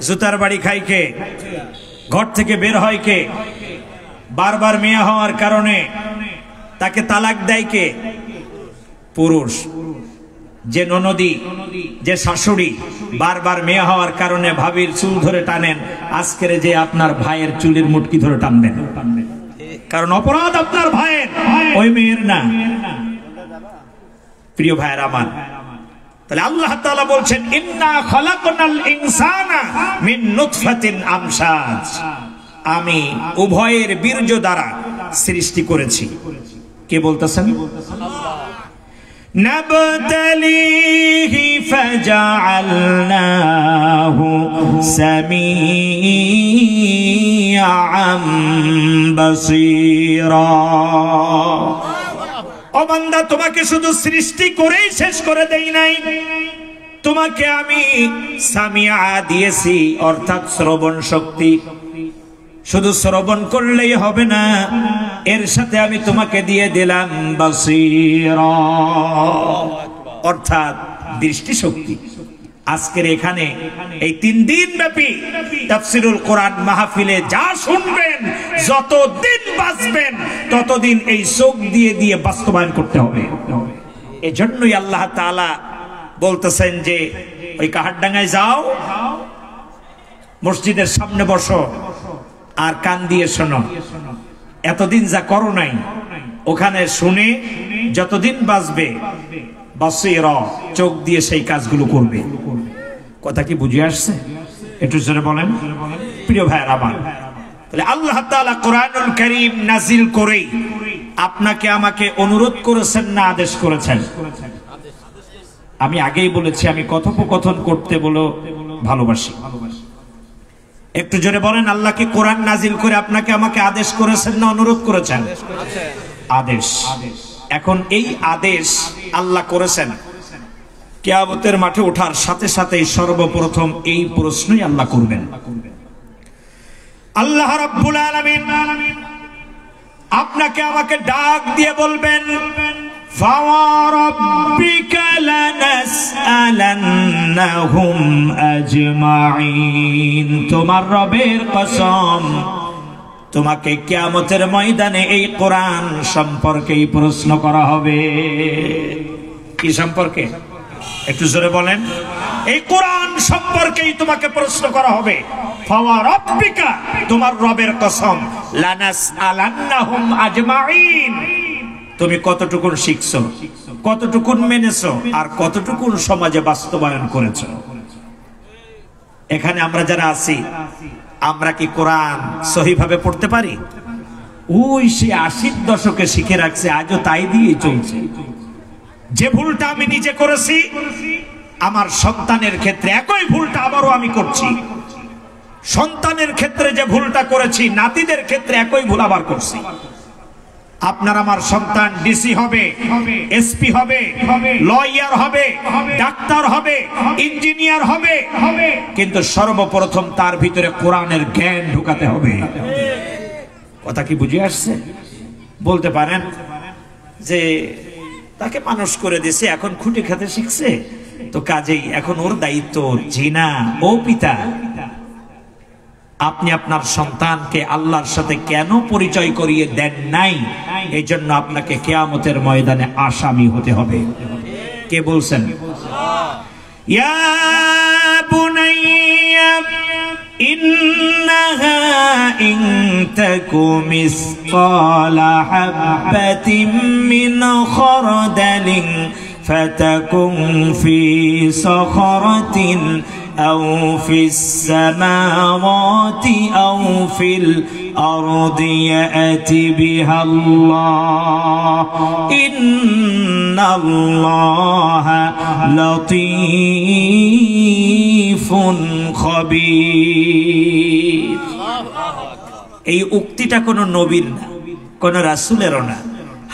জুতার বাড়ি খাই কে? ঘর থেকে বের হয় কে? বারবার মেয়ে হওয়ার কারণে তাকে তালাক দেয় কে? পুরুষ। যে ননদি, যে শাশুড়ি বারবার মেয়ে হওয়ার কারণে ভাবির চুল ধরে টানেন, আজকের যে আপনার ভাইয়ের চুলের মুটকি ধরে টানবেন, কারণ অপরাধ আপনার ভাইয়ের, ওই মেয়ের না। প্রিয় ভাইয়ের আমার, তাহলে আল্লাহ তাআলা বলছেন ইন্না খালাকনাল ইনসানা মিন নুতফাতিন আমশাজ, আমি উভয়ের বীর্য দ্বারা সৃষ্টি করেছি। কে বলতেছেন? নাবতালিহি ফাজআলনাহু সামিআম বাসীরা। ও বান্দা, তোমাকে শুধু সৃষ্টি করেই শেষ করে দেই নাই, তোমাকে আমি সামিয়া দিয়েছি, অর্থাৎ শ্রবণ শক্তি। শুধু শ্রবণ করলেই হবে না, এর সাথে আমি তোমাকে দিয়ে দিলাম বাসীরা, অর্থাৎ দৃষ্টি শক্তি। আজকের এখানে এই 3 দিন ব্যাপী তাফসীরুল কোরআন মাহফিলে যা শুনবেন, যতদিন বাঁচবেন ততদিন এই চোখ দিয়ে দিয়ে বাস্তবায়ন করতে হবে। এজন্যই আল্লাহ তাআলা বলতেছেন যে ওই কাহারডাঙ্গায় যাও, মসজিদের সামনে বসো আর কান দিয়ে শোনো। এতদিন যা করো নাই ওখানে শুনে যতদিন বাঁচবে বাসীরা, চোখ দিয়ে সেই কাজগুলো করবে। কথা কি বুঝে আসছে? একটু জোরে বলেন। প্রিয় ভাইয়ের আমার, তাহলে আল্লাহ তাআলা কোরআনুল কারীম নাজিল করেই আপনাকে আমাকে অনুরোধ করেছেন না আদেশ করেছেন? আমি আগেই বলেছি আমি কথোপকথন করতে বলে ভালোবাসি। একটু জোরে বলেন, আল্লাহ কি কোরআন নাজিল করে আপনাকে আমাকে আদেশ করেছেন না অনুরোধ করেছেন? আদেশ। এখন এই আদেশ আল্লাহ করেছেন, কিয়ামতের মাঠে ওঠার সাথে সাথেই সর্বপ্রথম এই প্রশ্নই আল্লাহ করবেন। আল্লাহ রাব্বুল আলামিন আপনাকে আমাকে ডাক দিয়ে বলবেন, ফাওয়ারাব্বিকা লানাসআলান্নাহুম আজমাইন, তোমার রবের কসম, তোমাকে কিয়ামতের ময়দানে এই কোরআন সম্পর্কেই প্রশ্ন করা হবে। কি সম্পর্কে? একটু জোরে বলেন। এই কোরআন সম্পর্কেই তোমাকে প্রশ্ন করা হবে। ফাওয়ারাব্বিকা, তোমার রবের কসম, লানাসআলান্নাহুম আজমাইন, তুমি কতটুকু শিখছো, কতটুকু মেনেছো, আর কতটুকু সমাজে বাস্তবায়ন করেছো। এখানে আমরা যারা আছি, আমরা কি কোরআন সহিভাবে পড়তে পারি? ওই সে 80 দশকে শিখে রাখছে, আজও তাই দিয়ে চলছে। যে ভুলটা আমি নিজে করেছি, আমার সন্তানের ক্ষেত্রে একই ভুলটা আবারও আমি করছি। সন্তানের ক্ষেত্রে যে ভুলটা করেছি, নাতিদের ক্ষেত্রে একই ভুল আবার করছি। আপনার আমার সন্তান ডিসি হবে, এসপি হবে, লয়ার হবে, ডাক্তার হবে, ইঞ্জিনিয়ার হবে, কিন্তু সর্বপ্রথম তার ভিতরে কোরআনের জ্ঞান ঢুকাতে হবে। কথা কি বুঝে আসছে? বলতে পারেন যে তাকে মানুষ করে দিয়েছে, এখন খুঁটি খেতে শিখছে, তো কাজেই এখন ওর দায়িত্ব। জি না, ও পিতা, আপনি আপনার সন্তানকে আল্লাহর সাথে কেন পরিচয় করিয়ে দেন নাই, এই জন্য আপনাকে কিয়ামতের ময়দানে আসামি হতে হবে। কে বলছেন? ইয়া বুনাইয়া ইন্নাহা ইন তাকু মিসকালা হাববাতিন মিন খারদালিন ফাতাকুন ফি সাখরাতিন أو في السماوات أو في الأرض يأتي بها الله إن ইন্নাল্লাহা লাতীফুন খবীর। এই উক্তিটা কোনো নবীর না, কোন রাসূলেরও না।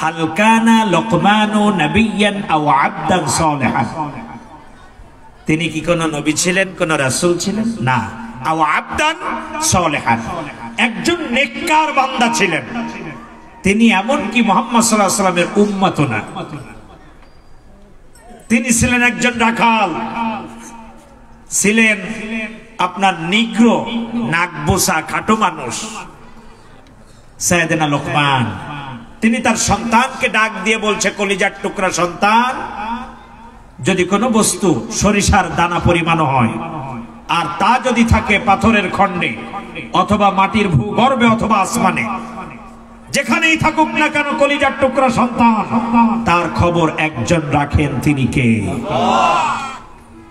হাল কানা লুকমানু নাবিয়্যান আও আবদান সালিহান, তিনি কি কোন নবী ছিলেন, কোন রাসূল ছিলেন না। আও আবদান সালিহান, একজন নেককার বান্দা ছিলেন তিনি। এমন কি মুহাম্মদ সাল্লাল্লাহু আলাইহি ওয়াসাল্লামের উম্মত না, তিনি ছিলেন একজন রাখাল, ছিলেন আপনার নিগ্রো, নাকবোসা, খাটো মানুষ। সাইয়েদনা লোকমান তিনি তার সন্তানকে ডাক দিয়ে বলছে, কলিজার টুকরা সন্তান, যদি কোনো বস্তু সরিষার দানা পরিমাণ হয়, আর তা যদি থাকে পাথরের খণ্ডে অথবা মাটির ভূগর্ভে অথবা আসমানে, যেখানেই থাকুক না কেন কলিজার টুকরা সন্তান, তার খবর একজন রাখেন, তিনি কে?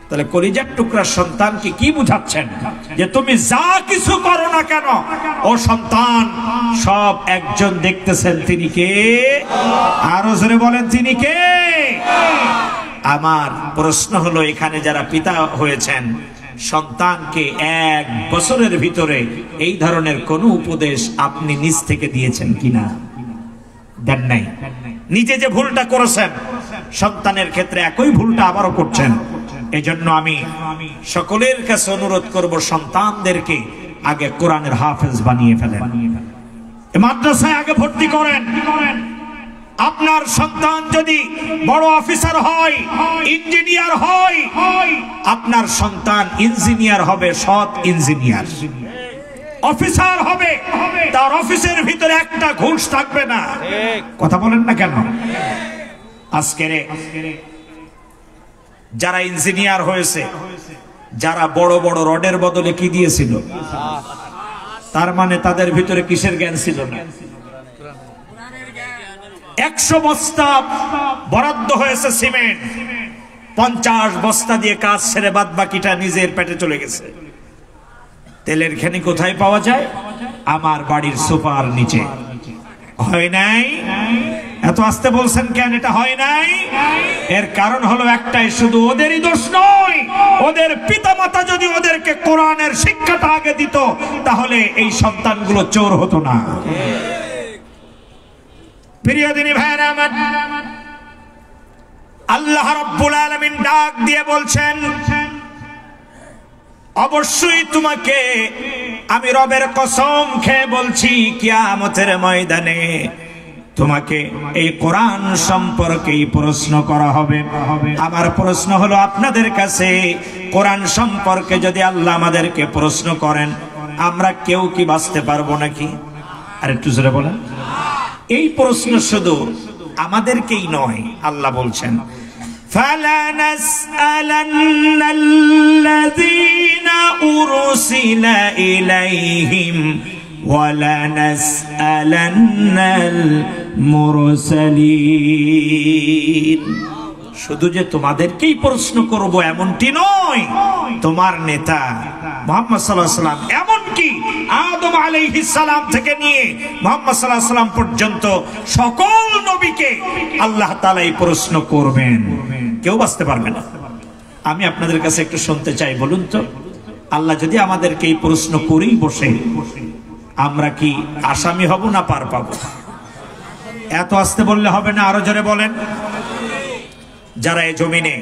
তাহলে কলিজার টুকরা সন্তানকে কি বুঝাচ্ছেন? যে তুমি যা কিছু করো না কেন ও সন্তান, সব একজন দেখতেছেন, তিনি কে? আরো জোরে বলেন, তিনি কে? আমার প্রশ্ন হলো, এখানে যারা পিতা হয়েছেন, সন্তানকে 1 বছরের ভিতরে এই ধরনের কোন উপদেশ আপনি নিজ থেকে দিয়েছেন কিনা? দেন নাই। নিজে যে ভুলটা করেছেন, সন্তানের ক্ষেত্রে একই ভুলটা আবারও করছেন। এজন্য আমি সকলের কাছে অনুরোধ করব, সন্তানদেরকে আগে কোরআনের হাফেজ বানিয়ে ফেলেন, মাদ্রাসায় আগে ভর্তি করেন। আপনার সন্তান যদি বড় অফিসার হয়, ইঞ্জিনিয়ার হয়, আপনার সন্তান ইঞ্জিনিয়ার হবে, সৎ ইঞ্জিনিয়ার, অফিসার হবে, তার অফিসের ভিতরে একটা ঘুষ থাকবে না। কথা বলেন না কেন? আজকে যারা ইঞ্জিনিয়ার হয়েছে, যারা বড় বড় রডের বদলে কি দিয়েছিল, তার মানে তাদের ভিতরে কিসের জ্ঞান ছিল না? 100 বস্তা বরাদ্দ হয়েছে সিমেন্ট, 50 বস্তা দিয়ে কাজ ছেড়ে বাদ বাকিটা নিজের পেটে চলে গেছে। তেলের খেনি কোথায় পাওয়া যায়? আমার বাড়ির সোফার নিচে। হয় নাই? এত আস্তে বলছেন কেন? এটা হয় নাই। এর কারণ হলো একটাই, শুধু ওদেরই দোষ নয়, ওদের পিতামাতা যদি ওদেরকে কোরআনের শিক্ষাটা আগে দিত, তাহলে এই সন্তানগুলো চোর হতো না। প্রিয় দিনী ভাইরা আমার, আল্লাহ রাব্বুল আলামিন ডাক দিয়ে বলছেন, অবশ্যই তোমাকে আমি রবের কসম খেয়ে বলছি, কিয়ামতের ময়দানে তোমাকে এই কোরআন সম্পর্কেই প্রশ্ন করা হবে। আমার প্রশ্ন হলো আপনাদের কাছে, কোরআন সম্পর্কে যদি আল্লাহ আমাদেরকে প্রশ্ন করেন, আমরা কেউ কি বাঁচতে পারবো নাকি? আর একটু জোরে বলেন। এই প্রশ্ন শুধু আমাদেরকেই নয়, আল্লাহ বলছেন, فَلَنَسْأَلَنَّ الَّذِينَ أُرْسِلَ إِلَيْهِمْ وَلَنَسْأَلَنَّ الْمُرْسَلِينَ। শুধু যে তোমাদেরকেই প্রশ্ন করব এমনটি নয়, তোমার নেতা মুহাম্মদ সাল্লাল্লাহু আলাইহি ওয়াসাল্লাম, এমনকি আদম আলাইহিস সালাম থেকে নিয়ে মুহাম্মদ সাল্লাল্লাহু আলাইহি ওয়াসাল্লাম পর্যন্ত সকল নবীকে আল্লাহ তাআলা এই প্রশ্ন করবেন, কেউ বাঁচতে পারবে না। আমি আপনাদের কাছে একটু শুনতে চাই, বলুন তো, আল্লাহ যদি আমাদেরকে এই প্রশ্ন করেই বসে, আমরা কি আসামি হব না পার পাবো? এত আস্তে বললে হবে না, আরো জোরে বলেন। যারা এই জমিনে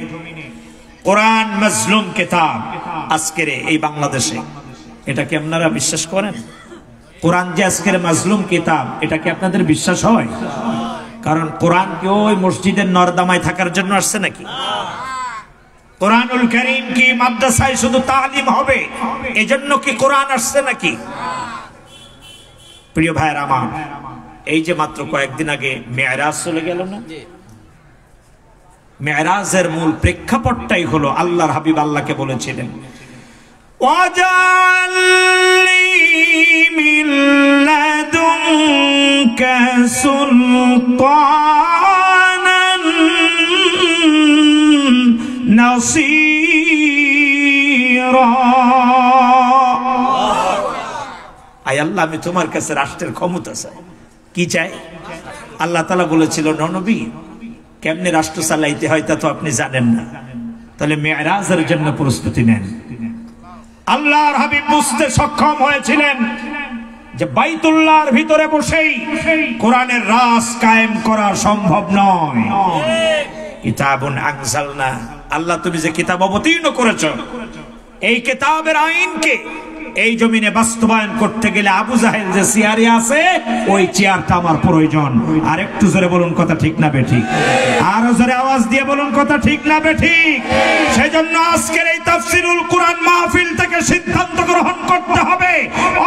কোরআন মাজলুম কিতাব, আজকের এই বাংলাদেশে, এটা কি আপনারা বিশ্বাস করেন? কোরআন যে আজকের মাজলুম কিতাব, এটা কি আপনাদের বিশ্বাস হয়? কারণ কোরআন কি ওই মসজিদের নর্দমায় থাকার জন্য আসছে নাকি? কোরআনুল কারীম কি মাদ্রাসায় শুধু তালিম হবে এজন্য কি কোরআন আসছে নাকি? প্রিয় ভাইরা আমার, এই যে মাত্র কয়েকদিন আগে মেরাজ চলে গেল না, মেরাজের মূল প্রেক্ষাপটটাই হলো আল্লাহর হাবিব আল্লাহকে বলেছিলেন, ওয়াজালি মিন লাদুনকা সুলতানান নাসীরা। আয় আল্লাহ, আমি তোমার কাছে রাষ্ট্রের ক্ষমতা চাই। কি চাই? আল্লাহ তাআলা বলেছিল, নবী কেমনে রাষ্ট্র চালাইতে হয় তা তো আপনি জানেন না, তাহলে মেরাজের জন্য প্রস্তুতি নেন। আল্লাহর হাবিব বুঝতে সক্ষম হয়েছিলেন যে বাইতুল্লাহর ভিতরে বসেই কোরআনের রাজ কায়েম করা সম্ভব নয়। কিতাবুন আনজালনা, আল্লাহ তুমি যে কিতাব অবতীর্ণ করেছো, এই কিতাবের আইনকে এই জমিনে বাস্তবায়ন করতে গেলে আবু জাহেল যে চেয়ারে আছে ওই চেয়ারটা আমার প্রয়োজন। আর একটু জোরে বলুন কথা ঠিক না বেঠিক? আরো জোরে আওয়াজ দিয়ে বলুন কথা ঠিক না বেঠিক? সেজন্য আজকের এই তাফসীরুল কুরআন মাহফিল থেকে সিদ্ধান্ত গ্রহণ করতে হবে,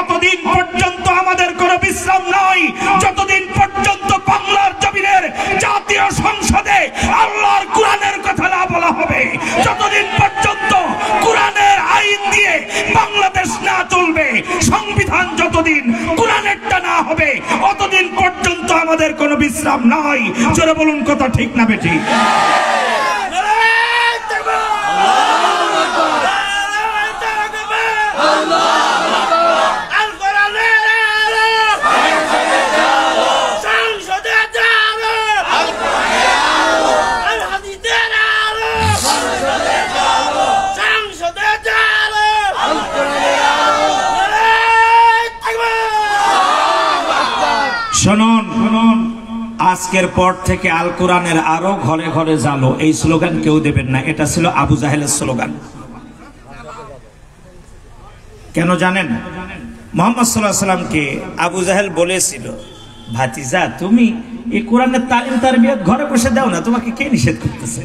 অতদিন পর্যন্ত আমাদের কোনো বিশ্রাম নাই যতদিন পর্যন্ত বাংলার জমিনের জাতীয় সংসদে আল্লাহর কোরআনের কথা না বলা হবে, যতদিন পর্যন্ত কোরআনের আইন দিয়ে বাংলাদেশ না চলবে, সংবিধান যতদিন কোরআনেরটা না হবে, অতদিন পর্যন্ত আমাদের কোনো বিশ্রাম নাই। জোরে বলুন কথা ঠিক না বেঠিক? শুনুন, আজকের পর থেকে আল কোরআনের আরো ঘরে ঘরে জালো, এই স্লোগান কেউ দেবেন না। এটা ছিল আবু জাহেলের স্লোগান। কেন জানেন? মুহাম্মদ সাল্লাল্লাহু আলাইহি ওয়াসাল্লামকে আবু জাহেল বলেছিল, ভাতিজা তুমি এই কোরআনের তালিম তারবিয়ত ঘরে বসে দাও না, তোমাকে কে নিষেধ করতেছে?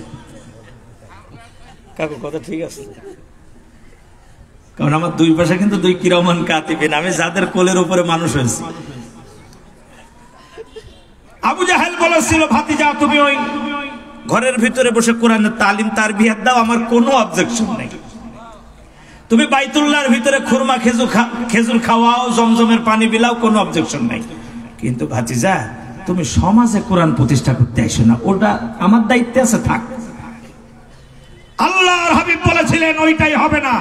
কাকু কথা ঠিক আছে? কারণ আমার দুই পাশে কিন্তু দুই কিরামান কাতিবিন, আমি যাদের কোলের উপরে মানুষ হয়েছি। আবু জাহেল বলেছিল, ভাতিজা তুমি ওই ঘরের ভিতরে বসে কোরআনের তালিম তারবিয়ত দাও, আমার কোনো অবজেকশন নেই। তুমি বাইতুল্লাহর ভিতরে খুরমা খেজুর খাওয়াও, জমজমের পানি বিলাও, কোনো অবজেকশন নাই। কিন্তু ভাতিজা তুমি সমাজে কোরআন প্রতিষ্ঠা করতে আইসো না, ওটা আমার দায়িত্বে আছে, থাক। আল্লাহর হাবিব বলেছিলেন ওইটাই হবে না।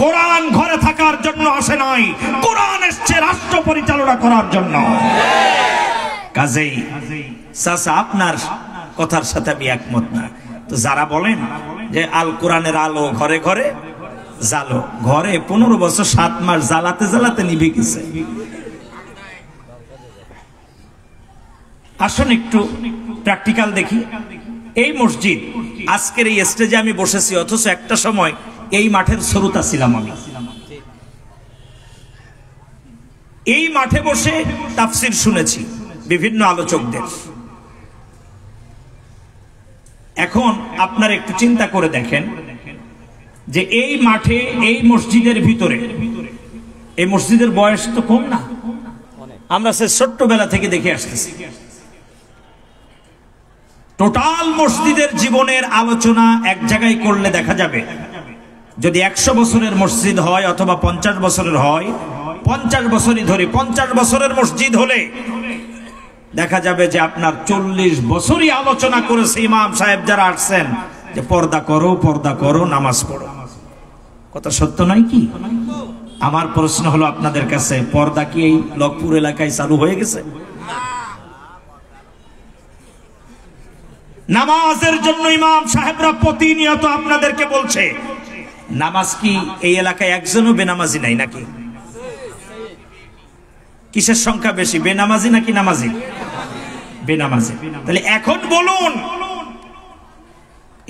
কোরআন ঘরে থাকার জন্য আসে নাই, কোরআন এসেছে রাষ্ট্র পরিচালনা করার জন্য। কাজেই চাচা আপনার কথার সাথে আমি একমত না। তো যারা বলেন যে আল কোরআনের আলো ঘরে ঘরে জালো, ঘরে 15 বছর 7 মাস জ্বালাতে জ্বালাতে নিভে গেছে। আসুন একটু প্র্যাকটিক্যাল দেখি। এই মসজিদ, আজকের এই স্টেজে আমি বসেছি, অথচ একটা সময় এই মাঠের শ্রোতা ছিলাম আমি। এই মাঠে বসে তাফসীর শুনেছি বিভিন্ন আলোচকদের। এখন আপনারা একটু চিন্তা করে দেখেন যে এই মাঠে, এই মসজিদের ভিতরে, এই মসজিদের বয়স তো কম না, আমরা সে ছোট্টবেলা থেকে দেখে আসতেছি। টোটাল মসজিদের জীবনের আলোচনা এক জায়গায় করলে দেখা যাবে, যদি 100 বছরের মসজিদ হয় অথবা 50 বছরের হয়, 50 বছরই ধরে, 50 বছরের মসজিদ হলে দেখা যাবে যে আপনার 40 বছরই আলোচনা করেছে ইমাম সাহেব যারা আসছেন যে পর্দা করো, পর্দা করো, নামাজ পড়ো। কথা সত্য নয় কি? আমার প্রশ্ন হলো আপনাদের কাছে, পর্দা কি এই লকপুর এলাকায় চালু হয়ে গেছে? নামাজের জন্য ইমাম সাহেবরা প্রতিনিয়ত আপনাদেরকে বলছে, নামাজ কি এই এলাকায় একজনও বেনামাজি নাই নাকি? কিসের সংখ্যা বেশি, বেনামাজি নাকি নামাজি? বেনামাজি। তাহলে এখন বলুন,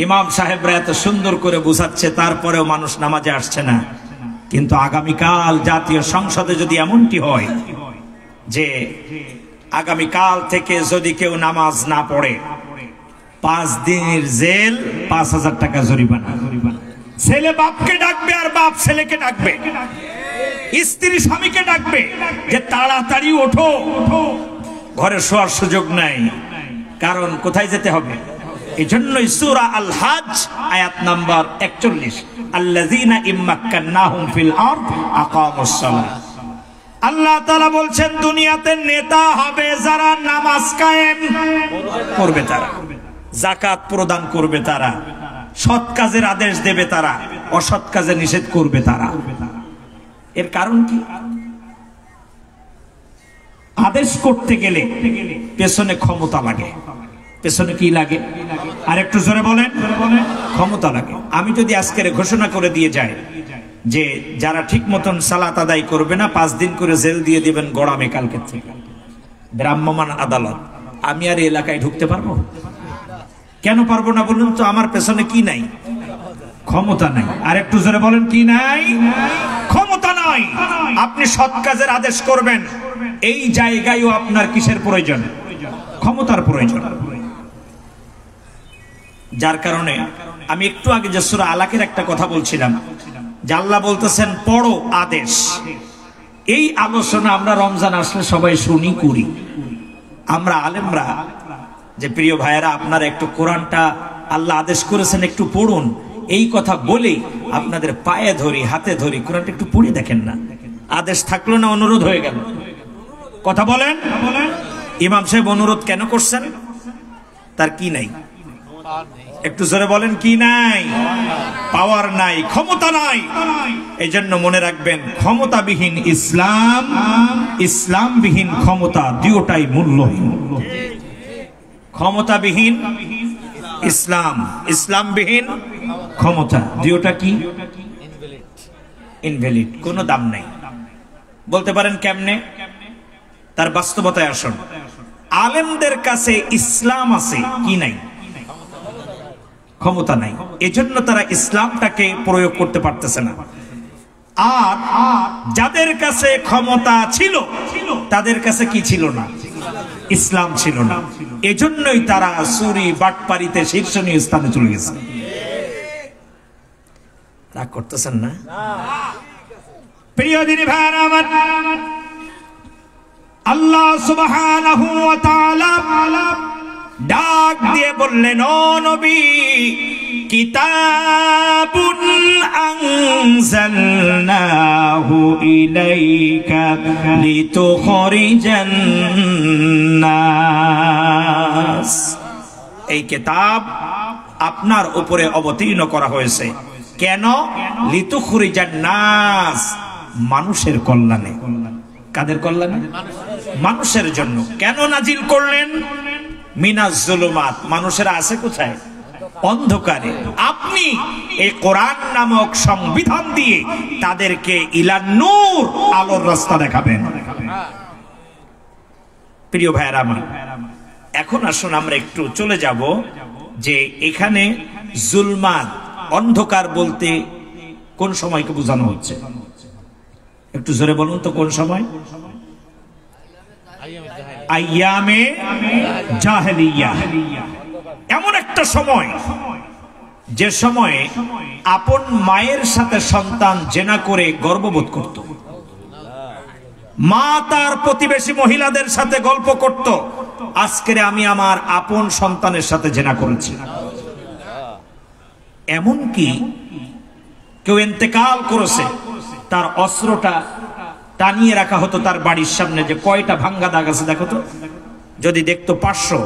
ইমাম সাহেবরা এত সুন্দর করে বুঝাচ্ছে, তারপরেও মানুষ নামাজে আসছে না। কিন্তু আগামীকাল জাতীয় সংসদে যদি এমনটি হয় যে আগামীকাল থেকে যদি কেউ নামাজ না পড়ে 5 দিনের জেল, 5000 টাকা জরিমানা। ছেলে বাপকে ডাকবে আর বাপ ছেলেকে ডাকবে, স্ত্রী স্বামীকে ডাকবে যে তাড়াতাড়ি ওঠো, ঘরে শোয়ার সুযোগ নাই। কারণ কোথায় যেতে হবে? এই জন্যই সূরা আল হজ আয়াত নাম্বার 41, আল্লাযীনা ইম্মাক্কান্নাহুম ফিল আরদ আকামুস সালাহ। আল্লাহ তাআলা বলছেন দুনিয়াতে নেতা হবে যারা নামাজ কায়েম করবে, তারা যাকাত প্রদান করবে, তারা সৎ কাজের আদেশ দেবে, তারা অসৎ কাজে নিষেধ করবে তারা। এর কারণ কি? আদেশ করতে গেলে পেছনে ক্ষমতা লাগে, পেছনে কি লাগে? আর একটু জোরে বলেন। ক্ষমতা লাগে। আমি যদি আজকের ঘোষণা করে দিয়ে যাই যে যারা ঠিক মতন সালাত আদায় করবে না 5 দিন করে জেল দিয়ে দিবেন গড়ামে কালকের থেকে, ভ্রাম্যমাণ আদালত, আমি আর এই এলাকায় ঢুকতে পারবো? কেন পারবো না বলুন তো? আমার পেছনে কি নাই? ক্ষমতা নাই। আর একটু জোরে বলেন, কি নাই? ক্ষমতা নাই। আপনি সৎ কাজের আদেশ করবেন, এই জায়গায়ও আপনার কিসের প্রয়োজন? ক্ষমতার প্রয়োজন। যার কারণে আমি একটু আগে যে সূরা আলাকের একটা কথা বলছিলাম যে আল্লাহ বলতেছেন পড়ো, আদেশ। এই আলোচনা আমরা রমজান আসলে সবাই শুনি, করি। আমরা আলেমরা যে প্রিয় ভাইয়েরা আপনারা একটু কোরআনটা আল্লাহ আদেশ করেছেন একটু পড়ুন, এই কথা বলে আপনাদের পায়ে ধরি, হাতে ধরি, কোরআনটা একটু পড়ে দেখেন না। আদেশ থাকলো না, অনুরোধ হয়ে গেল। কথা বলেন। ইমাম সাহেব অনুরোধ কেন করছেন? তার কি নাই? একটু জোরে বলেন, কি নাই? পাওয়ার নাই, ক্ষমতা নাই। এই জন্য মনে রাখবেন, ক্ষমতাবিহীন ইসলাম, ইসলামবিহীন ক্ষমতা, দুটোটাই মূল্যহীন। ক্ষমতাবিহীন ইসলাম, ইসলামবিহীন ক্ষমতা, দুটোটা কি? ইনভ্যালিড, কোনো দাম নাই। বলতে পারেন কেমনে? তার বাস্তবতায় আসুন। আলেমদের কাছে ইসলাম আছে, কি নাই? ক্ষমতা নাই। এজন্য তারা ইসলামটাকে প্রয়োগ করতে পারতেছে না। আর যাদের কাছে ক্ষমতা ছিল তাদের কাছে কি ছিল না? ইসলাম ছিল না। এজন্যই তারা চুরি বাটপারিতে শীর্ষনীয় স্থানে চলে গেছে। রাগ করতেছেন না? প্রিয় দিনী ভাইরা আমার, আল্লাহ সুবহানাহু ওয়া তাআলা ডাক দিয়ে বললেন, ও নবী, কিতাবুন আনজালনাহু ইলাইকা লিতুখরিজান নাস। এই কিতাব আপনার উপরে অবতীর্ণ করা হয়েছে। কেন? লিতুখরিজান নাস, মানুষের কল্যাণে। কাদের কল্যাণে? মানুষের জন্য। কেন নাজিল করলেন? মিনাজ জুলুমাত, মানুষেরা আছে কোথায়? অন্ধকারে। আপনি এই কোরআন নামক সংবিধান দিয়ে তাদেরকে ইলা নূর, আলোর রাস্তা দেখাবেন। প্রিয় ভাইয়েরা আমার, এখন আসুন আমরা একটু চলে যাব যে এখানে জুলমাত, অন্ধকার বলতে কোন সময়কে বোঝানো হচ্ছে? একটু জোরে বলুন তো, কোন সময়? আইয়ামে জাহেলিয়া, এমন একটা সময় যে সময়ে আপন মায়ের সাথে সন্তান জেনা করে গর্ববোধ করত। মা তার প্রতিবেশী মহিলাদের সাথে গল্প করত, আজকে আমি আমার আপন সন্তানের সাথে জেনা করেছি। এমনকি কেউ ইন্তেকাল করেছে, তার অস্ত্রটা টানিয়ে রাখা হতো তার বাড়ির সামনে, যে কয়টা ভাঙ্গা দাগ আছে দেখো তো। যদি দেখতো 500,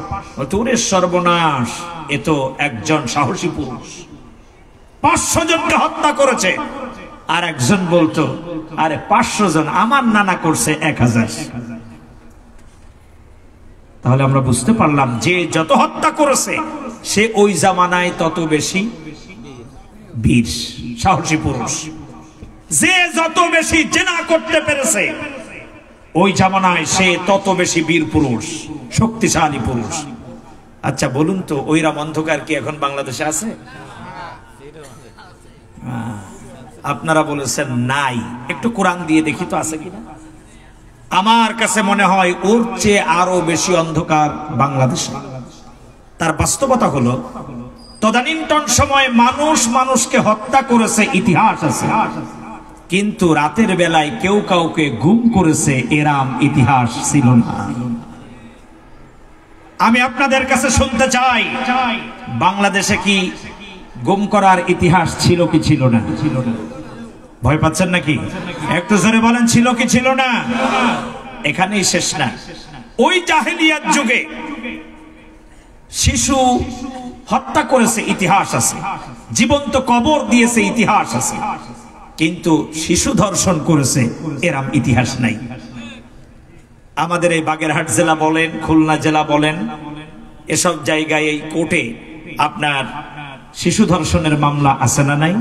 ওরে সর্বনাশ, এ তো একজন সাহসী পুরুষ 500 জনকে হত্যা করেছে। আর একজন বলতো, আরে 500 জন, আমার নানা করছে 1000। তাহলে আমরা বুঝতে পারলাম যে যত হত্যা করেছে সে ওই জামানায় তত বেশি বীর, সাহসী পুরুষ। যে যত বেশি জেনা করতে পেরেছে ওই জামানায় সে তত বেশি বীর পুরুষ, শক্তিশালী পুরুষ। আচ্ছা বলুন তো, ওইরকম অন্ধকার কি এখন বাংলাদেশে আছে? আপনারা বলেছেন নাই। একটু কোরআন দিয়ে দেখি তো আছে কিনা। আমার কাছে মনে হয় ওর চেয়ে আরো বেশি অন্ধকার বাংলাদেশে। তার বাস্তবতা হলো, তদানীন্তন সময়ে মানুষ মানুষকে হত্যা করেছে, ইতিহাস আছে। কিন্তু রাতের বেলায় কেউ কাউকে গুম করেছে, এরাম ইতিহাস ছিল না। আমি আপনাদের কাছে শুনতে চাই, বাংলাদেশে কি গুম করার ইতিহাস ছিল কি ছিল না? ভয় পাচ্ছেন নাকি? একটু জোরে বলেন, ছিল কি ছিল না? এখানেই শেষ না। ওই জাহেলিয়াত যুগে শিশু হত্যা করেছে, ইতিহাস আছে। জীবন্ত কবর দিয়েছে, ইতিহাস আছে। কিন্তু শিশু ধর্ষণ করেছে, এরম ইতিহাস নাই। আমাদের এই বাগেরহাট জেলা বলেন, খুলনা জেলা বলেন, এসব জায়গায় এই কোর্টে আপনার শিশু ধর্ষণের মামলা আছে না নাই?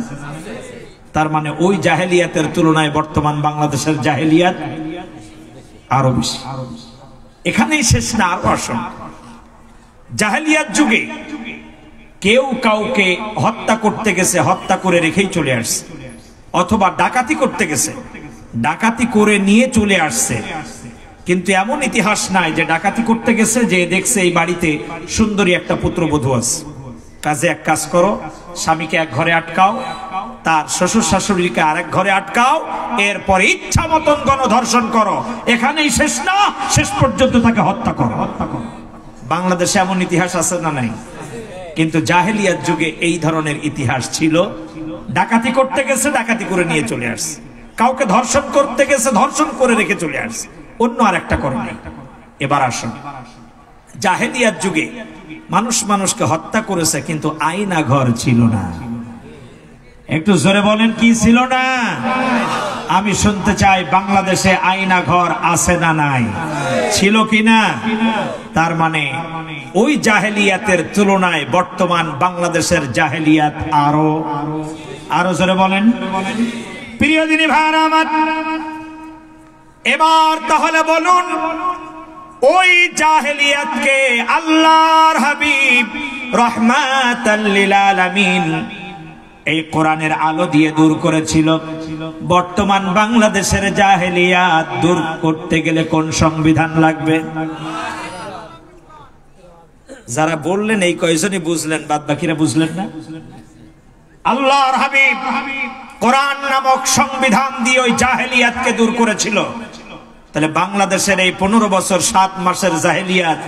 তার মানে ওই জাহেলিয়াতের তুলনায় বর্তমান বাংলাদেশের জাহেলিয়াত আরো বেশি। এখানেই শেষ না, আরো আসুন। জাহেলিয়াত যুগে কেউ কাউকে হত্যা করতে গেছে, হত্যা করে রেখেই চলে আসছে, অথবা ডাকাতি করতে গেছে, ডাকাতি করে নিয়ে চলে আসছে। কিন্তু এমন ইতিহাস নাই যে ডাকাতি করতে গেছে, যে দেখছে এই বাড়িতে সুন্দরী একটা পুত্রবধূ আছে, কাজে এক কাজ করো, স্বামীকে এক ঘরে আটকাও, তার শ্বশুর শাশুড়িকে আরেক ঘরে আটকাও, এরপরে ইচ্ছা মতন গণধর্ষণ করো। এখানেই শেষ না, শেষ পর্যন্ত তাকে হত্যা করো। বাংলাদেশে এমন ইতিহাস আছে না নাই? কিন্তু জাহেলিয়াত যুগে এই ধরনের ইতিহাস ছিল। ডাকাতি করতে গেছে, ডাকাতি করে নিয়ে চলে আসছে, কাউকে ধর্ষণ করতে গেছে, ধর্ষণ করে রেখে চলে আসছে, অন্য আর একটা করে নাই। এবার আসুন, জাহেলিয়াত যুগে মানুষ মানুষকে হত্যা করেছে, কিন্তু আয়না ঘর ছিল না। একটু জোরে বলেন, কি ছিল না? আমি শুনতে চাই, বাংলাদেশে আয়না ঘর আছে না নাই? ছিল কি না? তার মানে ওই জাহেলিয়াতের তুলনায় বর্তমান বাংলাদেশের জাহেলিয়াত আরো জোরে বলেন। প্রিয় দিনী ভাইরা আমার, এবার তাহলে বলুন, ওই জাহেলিয়াতকে আল্লাহর হাবিব রাহমাতাল লিল আলামিন এই কোরআনের আলো দিয়ে দূর করেছিল। বর্তমান বাংলাদেশের জাহেলিয়াত দূর করতে গেলে কোন সংবিধান লাগবে? যারা বললেন এই কয়জনই বুঝলেন, বাদ বাকিরা বুঝলেন না। আল্লাহর হাবিব কোরআন নামক সংবিধান দিয়ে ওই জাহেলিয়াতকে দূর করেছিল। তাহলে বাংলাদেশের এই 15 বছর 7 মাসের জাহেলিয়াত,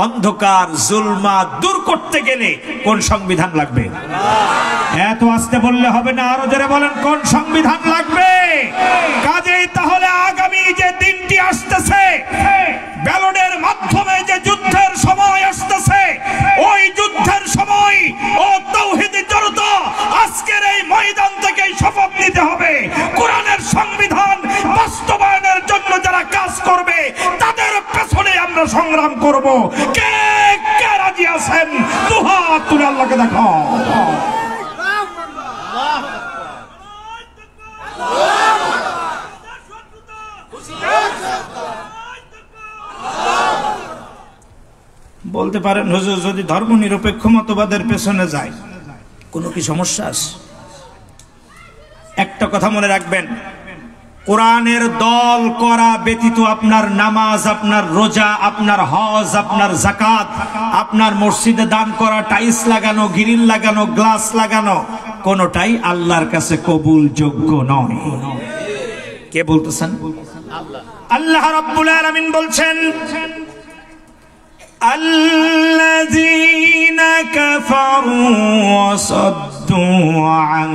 অন্ধকার, জুলমা দূর করতে গেলে কোন সংবিধান লাগবে? এত আস্তে বললে হবে না, আরো জোরে বলেন, কোন সংবিধান লাগবে? কাজেই তাহলে আগামী যে দিনটি আসতেছে, ব্যালটের মাধ্যমে যে যুদ্ধের সময় আসতেছে, ওই যুদ্ধের সময় ও তাওহীদের জনতা আজকের এই ময়দান থেকে শপথ নিতে হবে, কোরআনের সংবিধান বাস্তবায়নের জন্য যারা কাজ করবে তাদের পেছনে আমরা সংগ্রাম করব। কে কে রাজি আছেন? দুহাত তুলে আল্লাহকে দেখাও। বলতে পারেন, হুজুর যদি ধর্ম নিরপেক্ষ মতবাদের পেছনে যায় কোনো কি সমস্যা আছে? একটা কথা মনে রাখবেন, কোরআনের দল করা ব্যতীত আপনার নামাজ, আপনার রোজা, আপনার হজ, আপনার যাকাত, আপনার মসজিদে দান করা, টাইলস লাগানো, গ্রিল লাগানো, গ্লাস লাগানো, কোনটাই আল্লাহর কাছে কবুলযোগ্য নয়। কে বলতেছেন? আল্লাহ রাব্বুল আলামিন বলছেন, আল্লাযীনা কাফারু ওয়া সাদ্দু আন